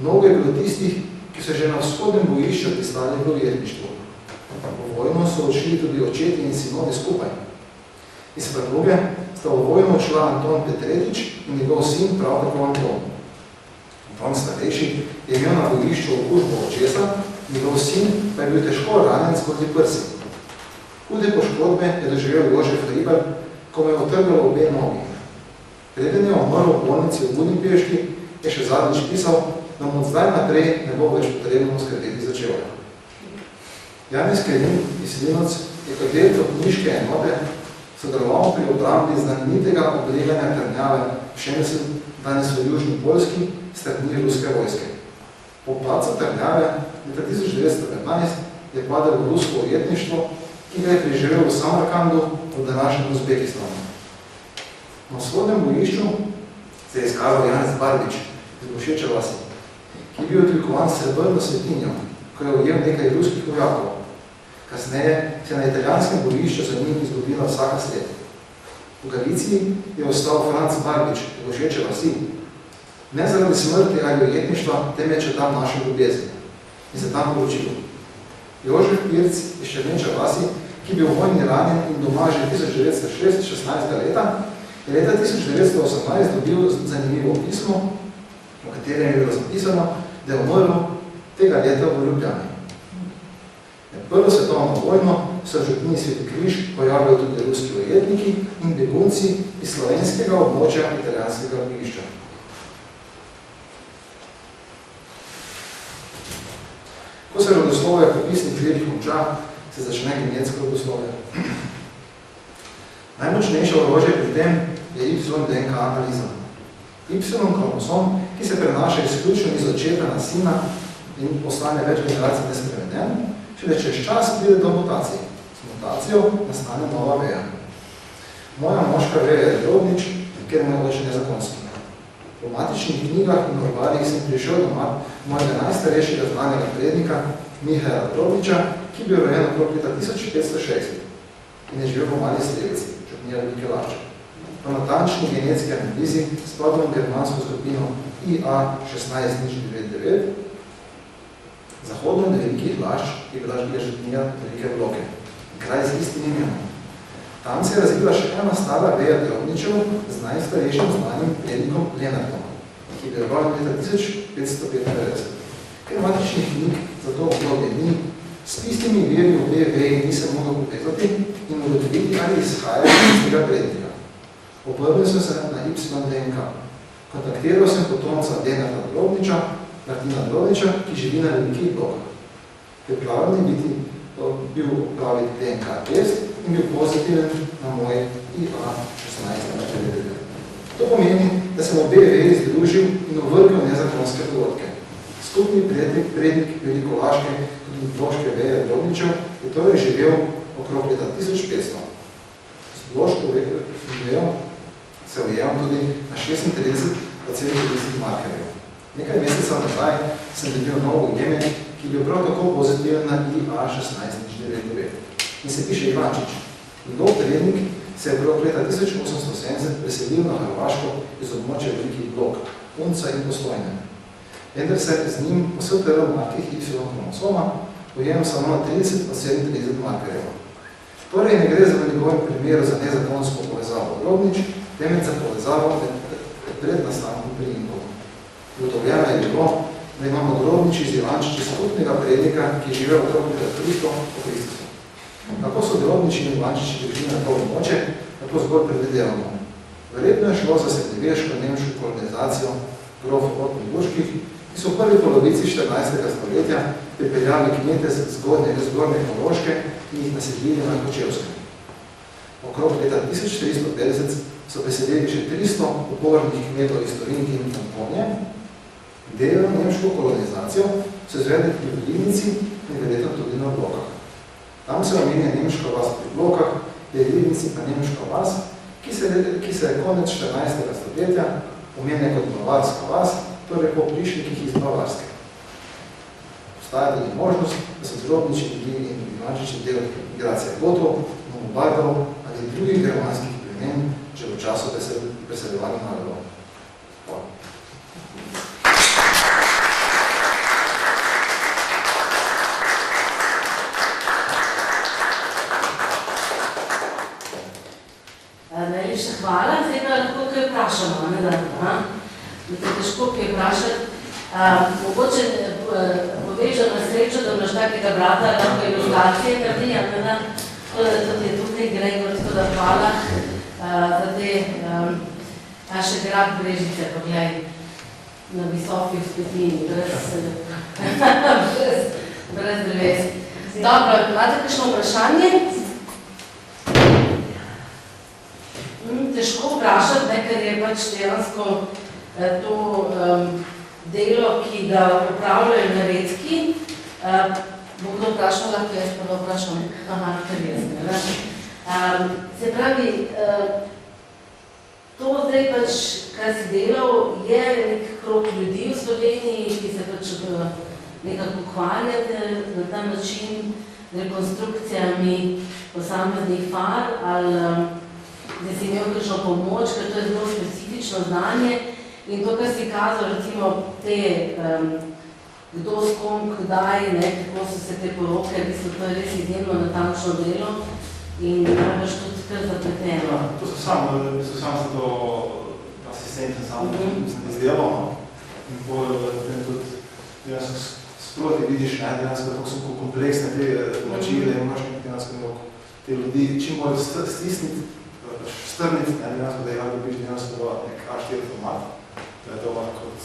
Mnogo je bilo tistih, ki so že na vzhodnem bojišču pristali v ujetništvu. V vojno so odšli tudi očeti in sinovi skupaj. Iz Prvoge sta v vojno odšla Anton Petretič in njegov sin prav tako Anton. Anton starejši je imel na bojišču okužbo očesa, njegov sin pa je bil težko ranjen skozi prsi. Hude poškodbe je doživel Jožef Hribar, ko mu je otrgalo obe nogi. Preden je umrl v bolnici v Budimpešti, je še zadnjič pisal, da mu od zdaj naprej ne bo več potrebno skrbeti za čevlja. Janez Kelin iz Linoc je kot del knjiške enote sodeloval pri obrambi znamenitega obleganja Trnjave v Šemsel, danes v južni Poljski, strani ruske vojske. Po padcu Trnjave leta 1915 je padel v rusko ujetništvo, ki ga je preživel v Samarkandu v današnjem Uzbekistanu. Na vzhodnem bojišču se je izkazal Janez Barbič iz Bošeče vasi, ki je bil odlikovan s srebrno svetinjo, ko je ujel nekaj ruskih vojakov. Kasneje se je na italijanskem bojišču za njim izgubila vsaka sled. V Galiciji je ostal Franc Barbič iz Bošeče vasi, ne zaradi smrti ali ujetništva, temveč je tam našel ljubezen in se tam poročil. Jožef Pirc iz Črneča vasi, ki je bil v vojni ranjen in doma že 1916 leta, je leta 1918 dobil zanimivo pismo, v katerem je bilo zapisano, da je umrl tega leta v Ljubljani. Med prvo svetovno vojno so v župniji Sveti Križ pojavili tudi ruski ujetniki in begunci iz slovenskega območja italijanskega bojišča. Ko se rodoslovje popisnih virih konča, se začne genetsko rodoslovje. Najmočnejše orožje pri tem je Y-DNK analiza. Y-kromosom, ki se prenaša izključno iz očeta na sina in postane več generacij nespremeden, šele čez čas pride do mutacije. S mutacijo nastane nova veja. Moja moška veja je drobnič, ker moj oče nezakonski. V matičnih knjigah in orbarjih sem prišel doma mojega najstarejšega znanega prednika, Mihaela Drobniča, ki je bil rojen okrog leta 1506 in je živel v Mali Slevici, župnija Velike Lašče. Po natančni genetski analizi spadamo germansko skupino IA16099, zahodno od Velikih Lašč je bila župnija Velike Bloke, kraj z istim imenom. Tam se je razvila še ena stara veja Drobničev z najstarejšim znanim prednikom Lenartom, ki je bil rojen leta 1595. Ker matičnih knjig za to obdobje ni, s tistimi veri v obe veji nisem mogel povezati in ugotoviti, ali izhajajo iz tega prednika. Obrnil sem se na Y-DNK. Kontaktiral sem potomca Lenarta Drobniča, Martina Drobniča, ki živi na Velikih Blokah. Pripravljen biti bil upraviti DNK test in bil pozitiven na moj IA1699. To pomeni, da sem obe veji združil in uvrgal nezakonske dogodke. Skupni prednik Velikolaške in Bloške veje Drobničev je torej živel okrog leta 1500. Z Bloško vejo se ujemam tudi na 36,30 markerjev. Nekaj meseca nazaj sem dobil nov ujemek, ki je bil prav tako pozitiven na IA1699 in se piše Ivančič. Njegov prednik se je okrog leta 1870 preselil na Hrvaško iz območja Velikih Blok, Unca in Postojne. Vendar se z njim po STR markih Y-kromosoma ujemam samo na 30,37 markerjev. Torej ne gre za v njegovem primeru za nezakonsko povezavo Drobnič, temveč za povezavo pred nastankom priimkov. Ugotovljeno je bilo, da imamo Drobnič iz Ivančiči skupnega prednika, ki je živel okrog leta 300 po Kristusu. Kako so Drobniči in Ivančiči prišli na to območje, tako zgolj predvidevamo. Verjetno je šlo za srednjeveško nemško kolonizacijo grofov Ottenburških, ki so v prvi polovici 14. stoletja pripeljali kmete z zgornje Koroške in jih naselili na Kočevskem. Okrog leta 1450 so preselili še 300 upornih kmetov iz Torinke in Tamponje. Delno nemško kolonizacijo so izvedli pri Rivnici in verjetno tudi na Blokah. Tam se omenja nemška vas pri Blokah, pri Rivnici pa nemška vas, ki se je konec 14. stoletja omenja kot bavarska vas, torej po prišnikih iz Bavarske. Obstaja tudi možnost, da so Drobniči bili in Ivančiči del migracije Gotov, Lomobardov ali drugih germanskih plemen že v času preseljevanja narodov. Hvala. Najlepša hvala. Zdaj pa lahko kaj vprašamo, ne da? Je težko kaj vprašati. Mogoče povežem na srečo, da imaš takega brata, lahko ilustracije naredi, ne da? Tudi je tukaj Gregor, tudi hvala za te naše grad Brežice, poglej, na visoki vzpetini, brez dreves. Dobro, imate kakšno vprašanje? vprašati, ne, ker je pač dejansko to delo, ki ga upravljajo naredki. Bo kdo vprašal, lahko jaz pa da vprašam? Aha, ker jaz ne. Se pravi, to zdaj pač, kar si delal, je nek krog ljudi v Sloveniji, ki se pač nekako ukvarjate na ta način rekonstrukcijami posameznih far, ali da si imel kakšno pomoč, ker to je zelo specifično znanje. In to, kar si kazal, recimo te, kdo s kom, kdaj, ne, kako so se te poroke, to je res izjemno natančno delo in najbolj tudi kar zapleteno. To so samo se to asistenten samo izdelal, in potem tudi sproti vidiš, dejansko, kako so kompleksne te načine, imaš dejansko te ljudi čim bolj stisniti, strniti, dejansko, da jih dobiš dejansko nek A4 format, da je to lahko kot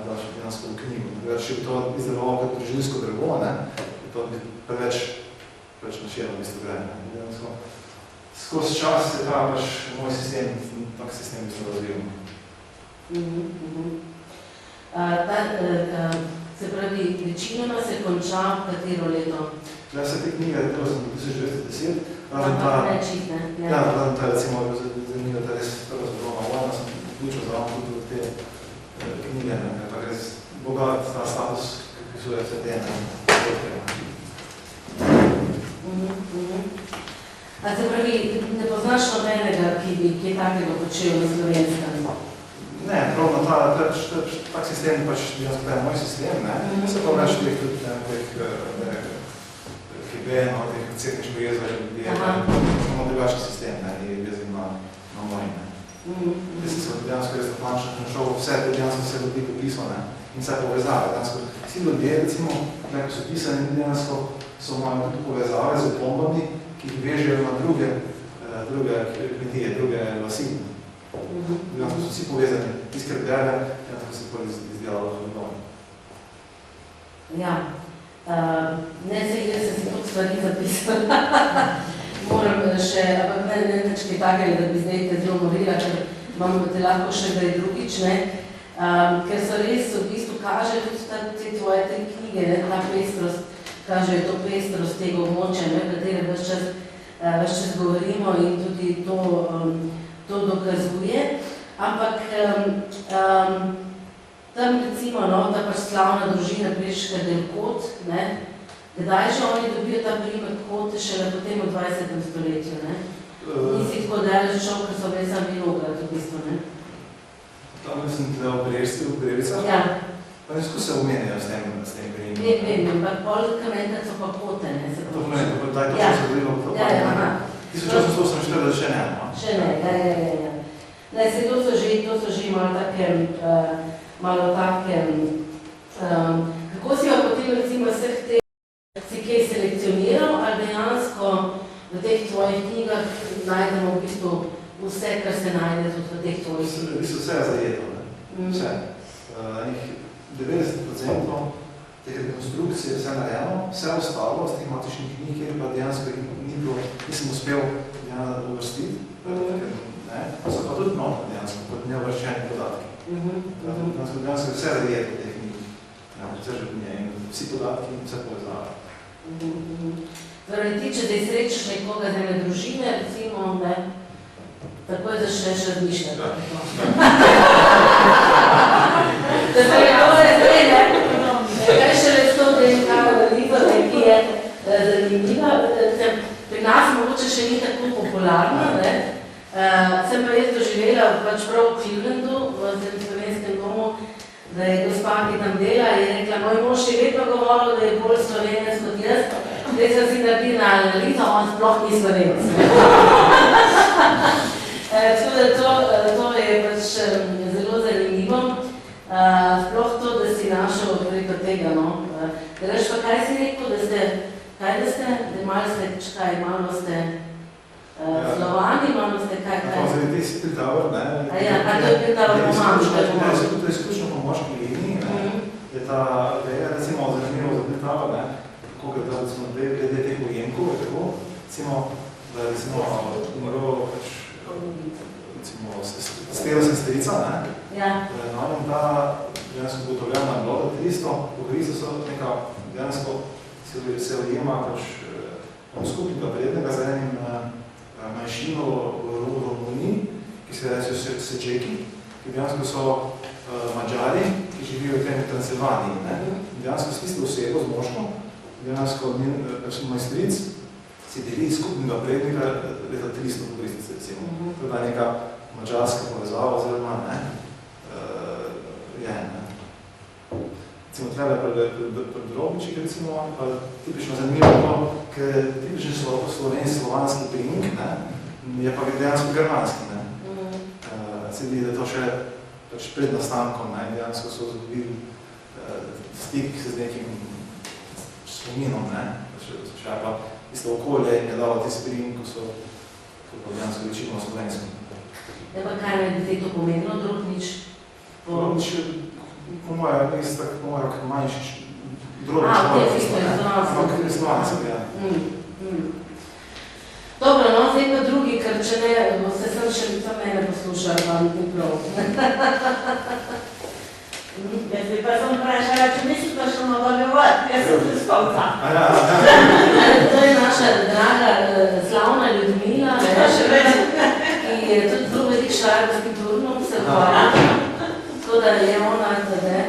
daš dejansko v knjigu. Če bi to izdeloval kot družinsko drevo, to bi preveč naširno mesto gre. Skozi čas je ta pač moj sistem, tak sistem bi se razvijal. Se pravi, večinoma se konča katero leto? Ja, se te knjige delal sem 1910. Razen ta recimo zanimivo, da res prva zgodovna vojna sem vključil zraven tudi v te knjige, pa res bogat ta status, ki so vse te A se pravi, ne poznaš nobenega, ki bi kaj takega počel na Slovenskem? Ne, pravno tak sistem pač dejansko je moj sistem, se pa več teh tudi KBN, teh cetniško jezve, imamo drugačni sistem, ni vezim na moj. Jaz sem se dejansko res natančno našel vse ljudi popisal in vse povezave. Vsi ljudje, recimo, ko so pisani, dejansko so imajo tudi povezave z opombami, ki jih vežejo na druge kmetije, druge vasi. Dejansko so vsi povezani, izkrbljene, dejansko se to izdelalo v domu. Ja, ne se jaz sem si tudi stvari zapisala. Moram še, ampak ne nič kaj takega, da bi zdaj te zelo morila, ker imam te lahko še zdaj drugič, ker so res v bistvu kaže tudi te tvoje te knjige, ta pestrost, kaže to pestrost tega območja, v katerem ves čas govorimo in tudi to dokazuje. Ampak tam recimo, ta pač slavna družina Pleška del Kot, kdaj že oni dobijo ta primer Kote šele potem v 20. stoletju, Nisi tako daleč šel, ker so bili sam vinograd v bistvu, Tam mislim, da v Brevicah? Ja. Pa nesko se omenjajo s tem primerom? Vem, ampak pol kamenkrat so pa Kote, se to pomeni, da to so delilo v to. 1840 še ne, Še ne, ja. Se to so že malo take, kako si pa potem recimo vseh teh si kaj selekcioniral, ali dejansko v teh tvojih knjigah najdemo v bistvu vse, kar se najde tudi v teh tvojih knjigah? Vse je zajeto, vse. 90% teh rekonstrukcij je vse narejeno, vse ostalo z teh matičnih knjig, kjer pa dejansko nisem uspel uvrstiti, so pa tudi notno dejansko, kot neuvrščeni podatki. Dejansko vse zajeto v teh knjigih, vse življenje in vsi podatki in vse povezave. Torej ti, če te srečaš nekoga z ene družine, recimo, takoj začneš razmišljati. Torej, to je zdaj, kaj šele s to DNK analizo, ki je zanimiva. Pri nas mogoče še ni tako popularno, sem pa jaz doživela pač prav v Clevelandu, v slovenskem domu, da je gospa, ki tam dela, je rekla, moj mož je vedno govoril, da je bolj Slovenec kot jaz, zdaj sem si naredila analizo, on sploh ni Slovenec. To je pač zelo zanimivo, sploh to, da si našel preko tega. Draž pa kaj si rekel, da ste, da malo ste Slovani, malo ste kaj? Zdaj si Piltavr, A to je Piltavr pomaška. To je izključno po moški liniji, je ta veja, recimo zanimivo za Piltavr, kako gre da glede teh ujemkov, recimo, da je umrl Stela sesterica, ne? Ja. Na njem ta dejansko ugotovljena bilo, da 300 pokrizo so neka dejansko se ujema skupnega prednega z enim manjšino v Romuniji, ki se reče Sečeki, ki dejansko so Mađari, ki živijo v tem Transilvaniji. Dejansko s tisto osebo, z moško, dejansko majstric si deli skupnega prednika leta 300 pokrizice, recimo. To je neka mađarska povezava, oziroma ne, je, ne. Recimo, tlele pred Drobičik, recimo, pa tipično zanimivo, ker tipični slovanski priimk, ne, je pa dejansko germanski, ne. Se vidi, da to še pred nastankom, ne, dejansko so zgodili stik z nekim spominom, ne, še pa isto okolje je dalo te priimk, ko so dejansko večino slovensko. Ja, pa kaj ne bi to pomenilo, Drobnič? Drobnič je, po mojem, manjši Drobnič. Ampak Slovanski, ja. Dobro, no, zdaj pa drugi, ker če ne, se sem še mene poslušal, vam ni prav. Zdaj pa sem vprašala, če mislite še nadaljevati, jaz sem se skonca. To je naša draga, slavna Ljudmila, ki je tudi drugo vedik šargovski turnom, se hvala. Tako da je ona, da ne.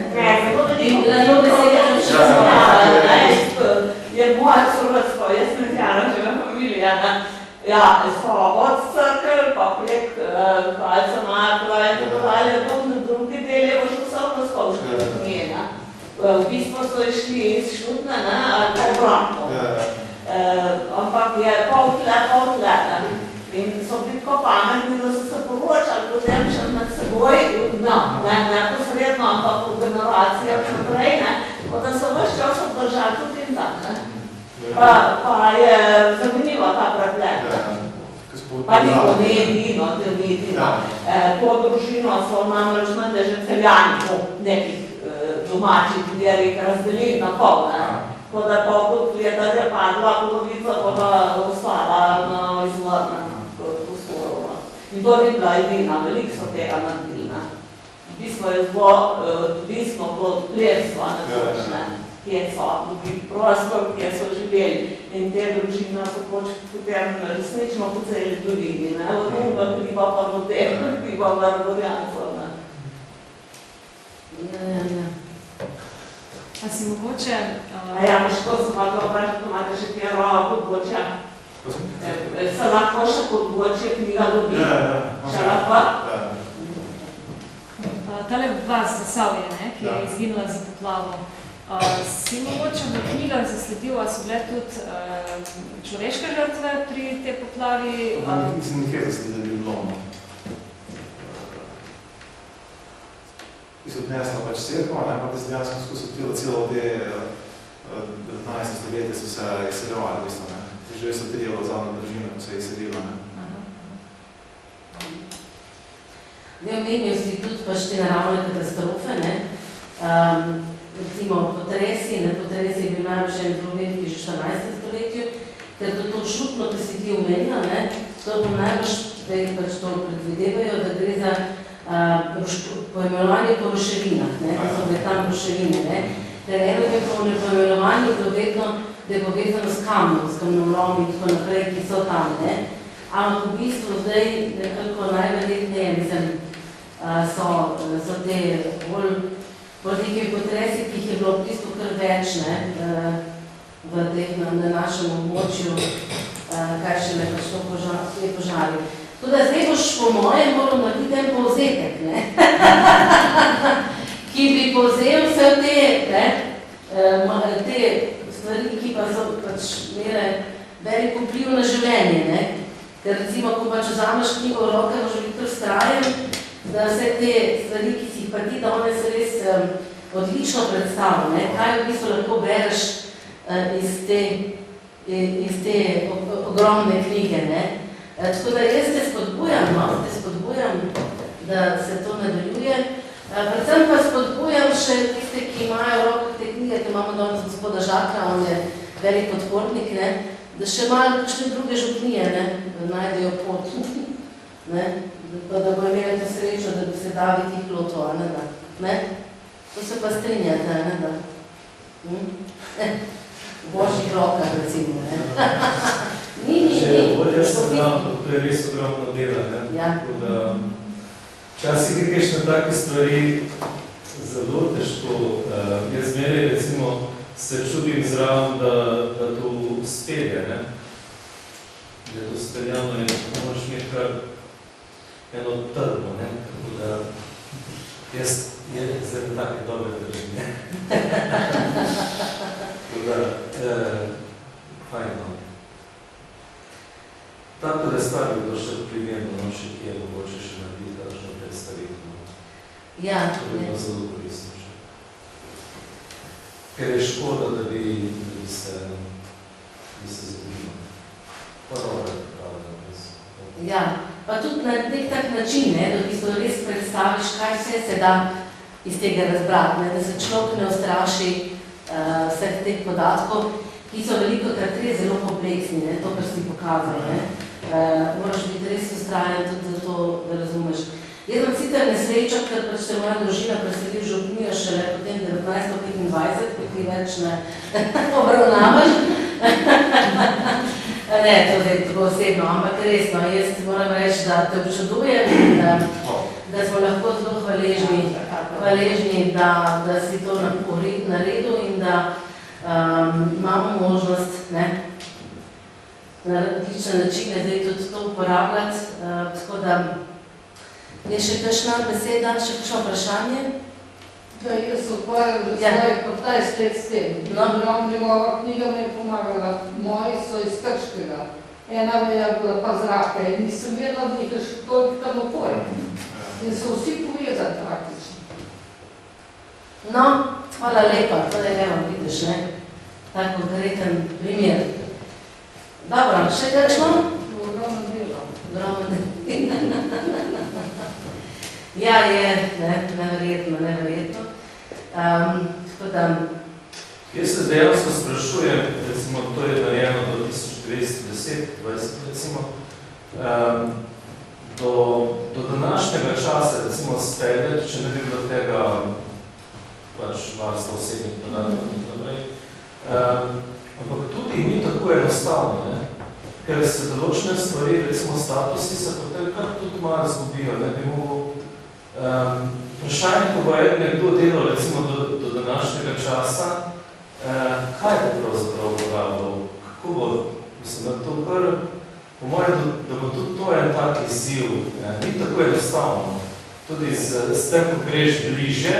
Je moja Survatsko, jaz sem Janočeva familija. Ja, so od Crkl, pa prek Palca Markova in tako dalje, pa na drugi del je boš vsebno skovška njena. V bistvu so išli iz Šutna, ali obratno. Ampak je pol tle. In so bili tako pametni, da so se poročali potem še med seboj, no, ne posredno, ampak v generacijah naprej, ne, da so vse čas obdržali tudi in tak, ne. Pa je zanimiva ta preplet. Pa ni Edino, to družino so namreč že celjani po nekih domačih delih razdelili na pol, ne. Tako da pa kot leta je padla polovica, pa da ostala na izvornem prostoru. In to ni bila edina, veliko so tega naredili, ne. V bistvu je zelo odvisno od plerstva, ne, kje so dobili prostor, kje so živeli. In te družine so potem resnično po celi dolini, ne, od Ruba kriva pa do teh, kriva Varborjancov, ne. Ja. A si mogoče... Ja, što sem lahko vprašati, da imate še kjero podbočja? Se lahko še podbočje knjiga dobi? Še lahko? Tale vas Zasavje, ki je izginila za poplavo. Si mogoče v knjigah zasledil, a so bile tudi človeške žrtve pri tej poplavi? Mislim, nekaj zasledil, da bi bilo. Ki so odnesla pač cerkva, pa da se dejansko skozi celo te 19. stoletje so se izseljevali, v bistvu, ne. Že so trijelo zadnjo družino, ko se je izseljilo, ne. Omenil si tudi pač te naravne katastrofe, ne. Recimo potresi, ne, potresi je bil najbolj še en veliki že v 14. stoletju, ker to šutno, ki si ti omenila, ne, to bo najbolj, da jih pač to predvidevajo, da gre za poimenovanje po ruševinah, ne, da so bile tam ruševine, ne. Ker eno je poimenovanje vedno, da je povezano s kamnom, s kamnolomi in tako naprej, ki so tam, ne. Ampak v bistvu zdaj nekako najverjetneje, mislim, so te bolj nekaj potresi, ki jih je bilo v bistvu kar več, ne, na našem območju, kaj še ne pač to požari. Tudi zdaj boš po mojem moral narediti en povzetek, ne, ki bi povzel vse te stvari, ki pa so pač imele velik vpliv na življenje, ne. Ker recimo, ko pač vzameš knjigo v roke, boš biti kar strajen, da vse te stvari, ki si jih pa ti danes res odlično predstavlja, ne, kaj v bistvu lahko bereš iz te ogromne knjige, ne. Tako da jaz te spodbujam, da se to nadaljuje. Predvsem pa spodbujam še tiste, ki imajo v rokah te knjige, ki imamo danes gospoda Žakra, on je velik podpornik, ne, da še malo kakšne druge župnije, ne, da najdejo pot, ne, pa da bo imeli to srečo, da bi se David jih lotil, a ne da. Ne? To se pa strinjate, a ne da. V božjih rokah, recimo, ne. Jaz sem to je res ogromno dela, ne. Ja. Tako da včasih je kakšne take stvari zelo težko. Jaz zmeraj, recimo, se čudim zraven, da to spelje, ne. Da je to speljano in moraš imeti kar eno trbo, ne. Tako da jaz zdaj take dobre držim, ne. Tako da, fajno. Tako da stvar bi bilo še primerno, no še kje mogoče še narediti, kakšno predstavitev. Ja. To bi bilo zelo koristno še. Ker je škoda, da bi se zgodilo. Pa dobro je pravno. Ja, pa tudi na nek tak način, ne, da v res predstaviš, kaj vse se da iz tega razbrati, ne, da se človek ne ustraši vseh teh podatkov, ki so velikokrat res zelo kompleksni, ne, to, kar si pokazal, ne. Moraš biti res ustrajen tudi za to, da razumeš. Jaz imam sicer nesrečo, ker pač se moja družina preseli v župnijo šele potem 1925, ki ti več ne obravnavaš. Ne, to je tako osebno, ampak resno, jaz moram reči, da te občudujem in da smo lahko zelo hvaležni, da si to naredil in da imamo možnost, ne, na različne načine zdaj tudi to uporabljati, tako da je še kakšna beseda, še kakšno vprašanje? Da, jaz se ukvarjam že svojih 15 let s tem. Njegova knjiga mi je pomagala, moji so iz Krškega. Ena je bila pa zraka in nisem vedela, da jih je še toliko tam opoj. In so vsi povezani praktično. No, hvala lepa, to je evo, vidiš, ne? Tak konkreten primer. Dobro, še kakšno? Ogromno delo. Ja, je, neverjetno. Tako da... Jaz se dejansko sprašujem, recimo, to je narejeno do 1910, 20, recimo, do današnjega časa, recimo, speljati, če ne bi bilo tega pač varstva osebnih podatkov in naprej. Ampak tudi ni tako enostavno, ne? Ker se določene stvari, recimo statusi, se potem kar tudi malo zgubijo, ne bi mogel. Vprašanje, ko bo nekdo delal, recimo, do današnjega časa, kaj bo pravzaprav uporabljal, kako bo, mislim, da to kar, po mojem, da bo tudi to en tak izziv, ni tako enostavno. Tudi s tem, ko greš bliže,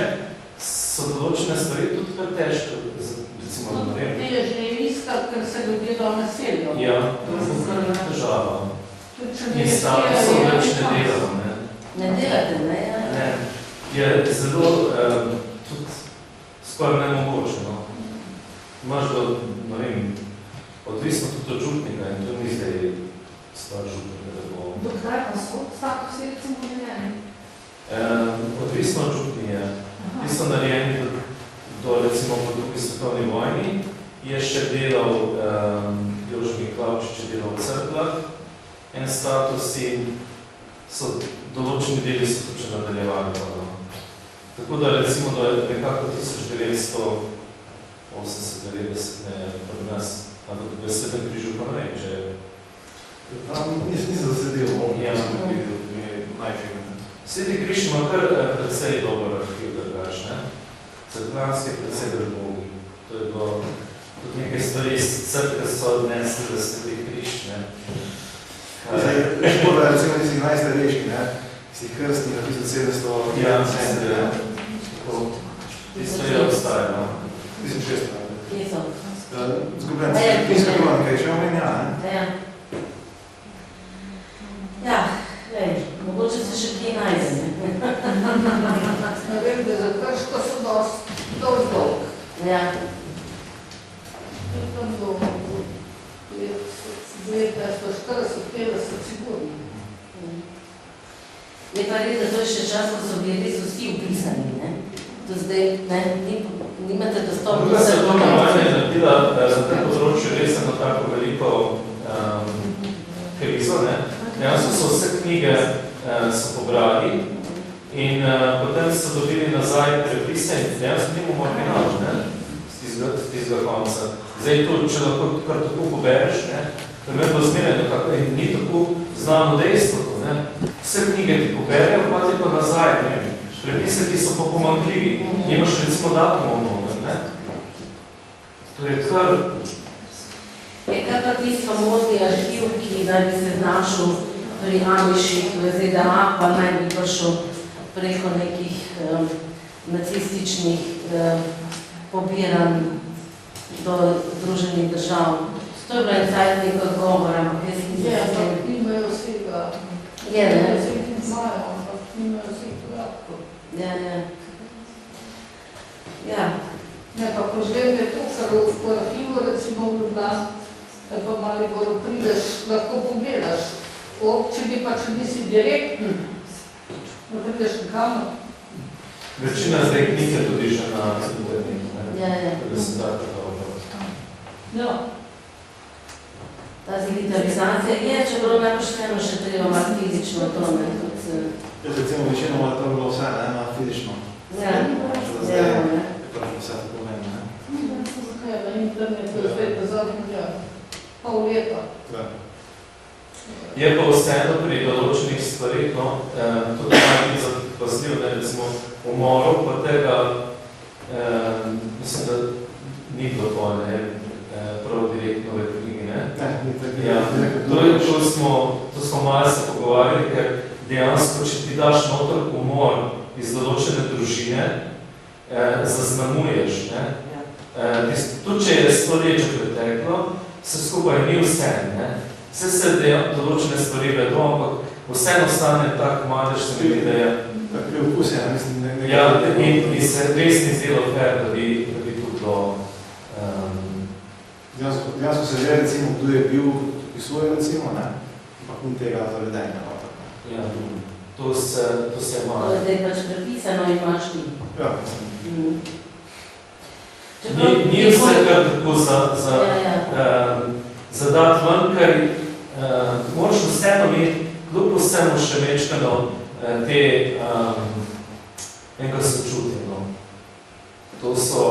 so določene stvari tudi kar težko, recimo, ne vem. Ti je že iskati, ker se ljudje do naseljo. Ja, to je kar težava. In stvari so več ne delamo, ne. Ne delate, ne? Ne, je zelo, tudi skoraj nemogoče, no. Imaš do, ne vem, odvisno tudi od župnika in to ni zdaj stvar župnika, da bo... Dokaj pa so statusi, recimo, narejeni? Odvisno od župnije. Ti so narejeni do, recimo, po drugi svetovni vojni, je še delal, Jože Miklavčič je delal v Cerklah, en status in so določeni deli so tudi nadaljevali. Tako da recimo do nekako 1980-90 pri nas, ampak v Svetem križu pa ne vem, če... Nisem zasedil, Ja. najfigurno. Sveti križ ima kar precej dober arhiv, drugač, ne? Cerklanski je precej drbogi. To je bilo tudi nekaj stvari iz crkve so odnesli za Sveti križ, ne? Škoda je recimo iz najstarejših, ne? Iz tih krstnih, 1700... Ja, tisto je obstajalo. 1600. Kje so? Zgubljen, finska kronika je še omenja, ne? Ja. Ja, glej, mogoče se še kje najde, ne? Ne vem, da za Krško so dosti dolg. Ja. To je tam dolgo. 1940-50 sigurno. Je pa res, da to je še čas, ko so bili res vsi upisani, ne? Do zdaj, ne, nimate dostop. Druga svetovna vojna je naredila za tem področju res eno tako veliko krizo, ne? Dejansko so vse knjige so pobrali in potem so dobili nazaj prepise in dejansko nimamo original, ne, z tistega konca. Zdaj to, če lahko kar tako pobereš, ne, to je bilo zmereno, kako ni tako znano dejstvo, ne. Vse knjige ti poberejo, pa ti pa nazaj, ne. Prepise, ki so pa pomanjkljivi, nimaš recimo datumov noter, ne. To je kar... Je kar pa tisti famozni arhiv, ki naj bi se znašel pri Amiših v ZDA, pa naj bi prišel preko nekih nacističnih pobiranj do Združenih držav. To je bila encajt nekaj govora, ampak jaz nisem Ja, ampak nimajo vsega. Je, ne? Vsega imajo, ampak nimajo vseh podatkov. Ja. Ja. Ne, pa ko želite to, kar v arhivu, recimo v Ljubljani, pa malo bolj prideš, lahko pogledaš. Občini pa, če nisi direktno, da prideš nekamo. Večina zdaj knjige tudi že na internetu, ne? Ja. Da se da tako dobro. Ja. Ta digitalizacija je, čeprav najpošteno še treba malo fizično to, ne? Recimo, večino to bilo vse, ne, na fizično. Ja, ne. ne. Je prav vse tako meni, ne. Ja, na internetu je spet zadnja pol leta. Je pa vseeno pri določenih stvarih, no, tudi malo biti zapazljiv, ne, recimo umorov, pa tega, mislim, da ni bilo to, ne, prav direktno v knjigi, ne? Ne, ni tako. Ja, to smo malo se pogovarjali, ker dejansko, če ti daš noter umor iz določene družine, zaznamuješ, ne? Tudi, če je 100 let že preteklo, vse skupaj ni vse, ne? Vse se določene stvari vedo, ampak vseeno ostane tak madež, se mi da je... Tak priokus je, mislim, ne... Ja, in se res ni zdelo fair, da bi tudi to... Dejansko se že, recimo, kdo je bil pisuje, recimo, ne? Ampak ni tega zavedenja. Ja, to se malo... To je zdaj pač prepisano in imaš ti. Ja, mislim. Ni vse kar tako zadati ven, ker moraš vseeno imeti, kljub vsemu še večkano te enega sočutja. No. To so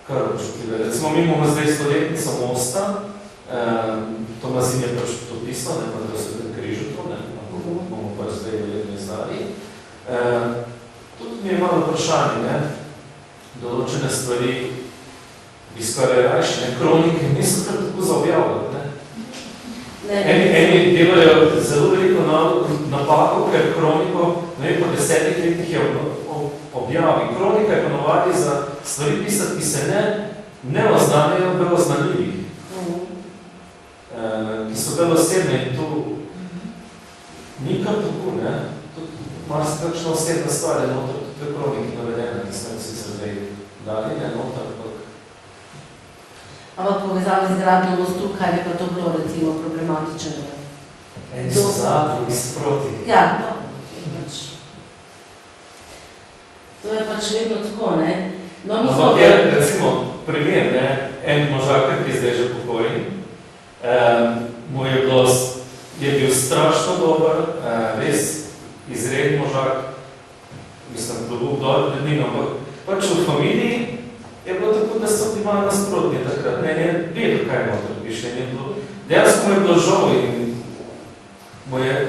kar občutljive. Recimo, mi imamo zdaj 100-letnico Mosta, Tomazin je pač to pisal, ne pa da so v križu to, ne, bomo pa zdaj verjetno izdali. Tudi mi je malo vprašanje, ne, določene stvari bi skoraj rajši, ne, kronike niso kar tako zaobjavljali, ne. Eni delajo zelo veliko napako, ker kroniko, ne vem, po 10 letih je objavi. Kronika je ponovadi za stvari pisati, ki se ne oznanjajo bolj oznanljivih, ki so bolj osebne in to ni kar tako, ne. Malo se kakšna osebna stvar je noter, tudi v kroniki navedena, ki smo si zdaj dali, ne, noter, Ampak povezali z gradnjo mostu, kaj je pa to bilo recimo problematičnega? Eni so za, drugi so proti. Ja, to je pač vedno tako, ne? No, mi smo... Ampak je, recimo, primer, ne, en možakar, ki je zdaj že pokojen, mu je bil strašno dober, res izreden možak, mislim, globok dol pred njim, ampak pač v familiji je bilo tako, da so ti malo nasprotni takrat, ne vedel, kaj noter piše, ne bilo. Dejansko mu je bilo žal in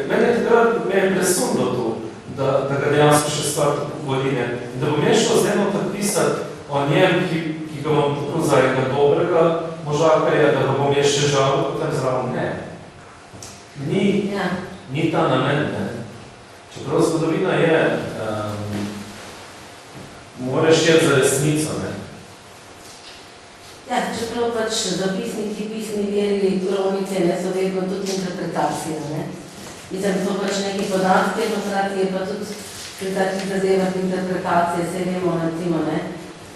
mene takrat me je presundilo to, da ga dejansko še stvar tako voline. Da bom jaz šel zdaj noter pisati o njem, ki ga bom tako za enega dobrega možakarja, da ga bom jaz še žal, potem zraven ne. Ni ta namen, ne. Čeprav zgodovina je, moraš jeti za resnico, ne. Ja, čeprav pač zapisniki, pisni veri, kronice, ne, so vedno tudi interpretacije, ne. Mislim, so pač neki podatki, hkrati je pa tudi pri takih zadevah interpretacije, se vemo, recimo, ne,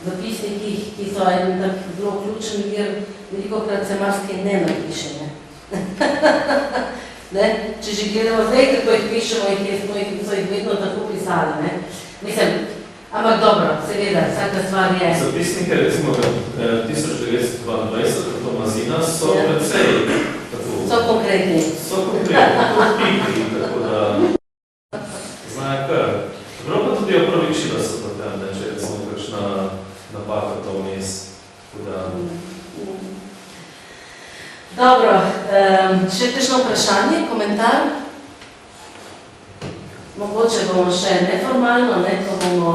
zapisniki, ki so en tak zelo ključen vir, velikokrat se marsikaj ne napiše, ne. Ne? Če že gledamo zdaj, kako jih pišemo, so jih vedno tako pisali, ne. Mislim, ampak dobro, seveda, vsaka stvar je. Zapisnike, recimo, 1922, Tomazina, so precej tako. So konkretni. So konkretni, kot piki, tako. kar. Prav pa tudi opravičila so potem, da če recimo kakšna napaka to vmes. Dobro, še kakšno vprašanje, komentar? Mogoče bomo še neformalno, ko bomo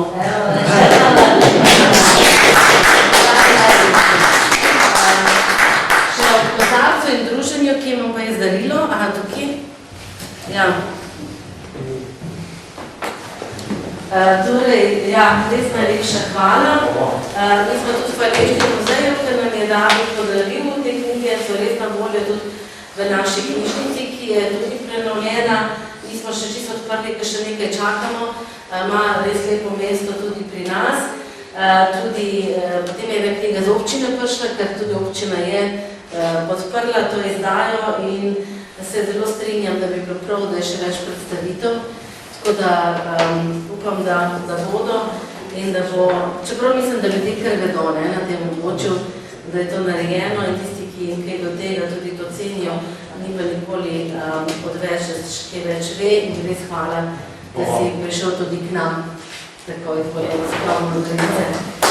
še o kozarcu in druženju, ki imam pa izdarilo. Aha, tukaj? Ja. Torej, ja, res najlepša hvala. Mi smo tudi hvaležni muzeju, ker nam je David podaril te knjige, so res na voljo tudi v naši knjižnici, ki je tudi prenovljena. Nismo še čisto odprli, ker še nekaj čakamo. Ima res lepo mesto tudi pri nas. Potem je ena knjiga z občine prišla, ker tudi občina je podprla to izdajo in se zelo strinjam, da bi bilo prav, da je še več predstavitev. Tako da upam, da bodo in da bo, čeprav mislim, da ljudje kar vedo na tem območju, da je to narejeno in tisti, ki jim kaj do tega tudi to cenijo, ni pa nikoli odveč, da se kaj več ve in res hvala, da si prišel tudi k nam, tako je tvoje skromno granice.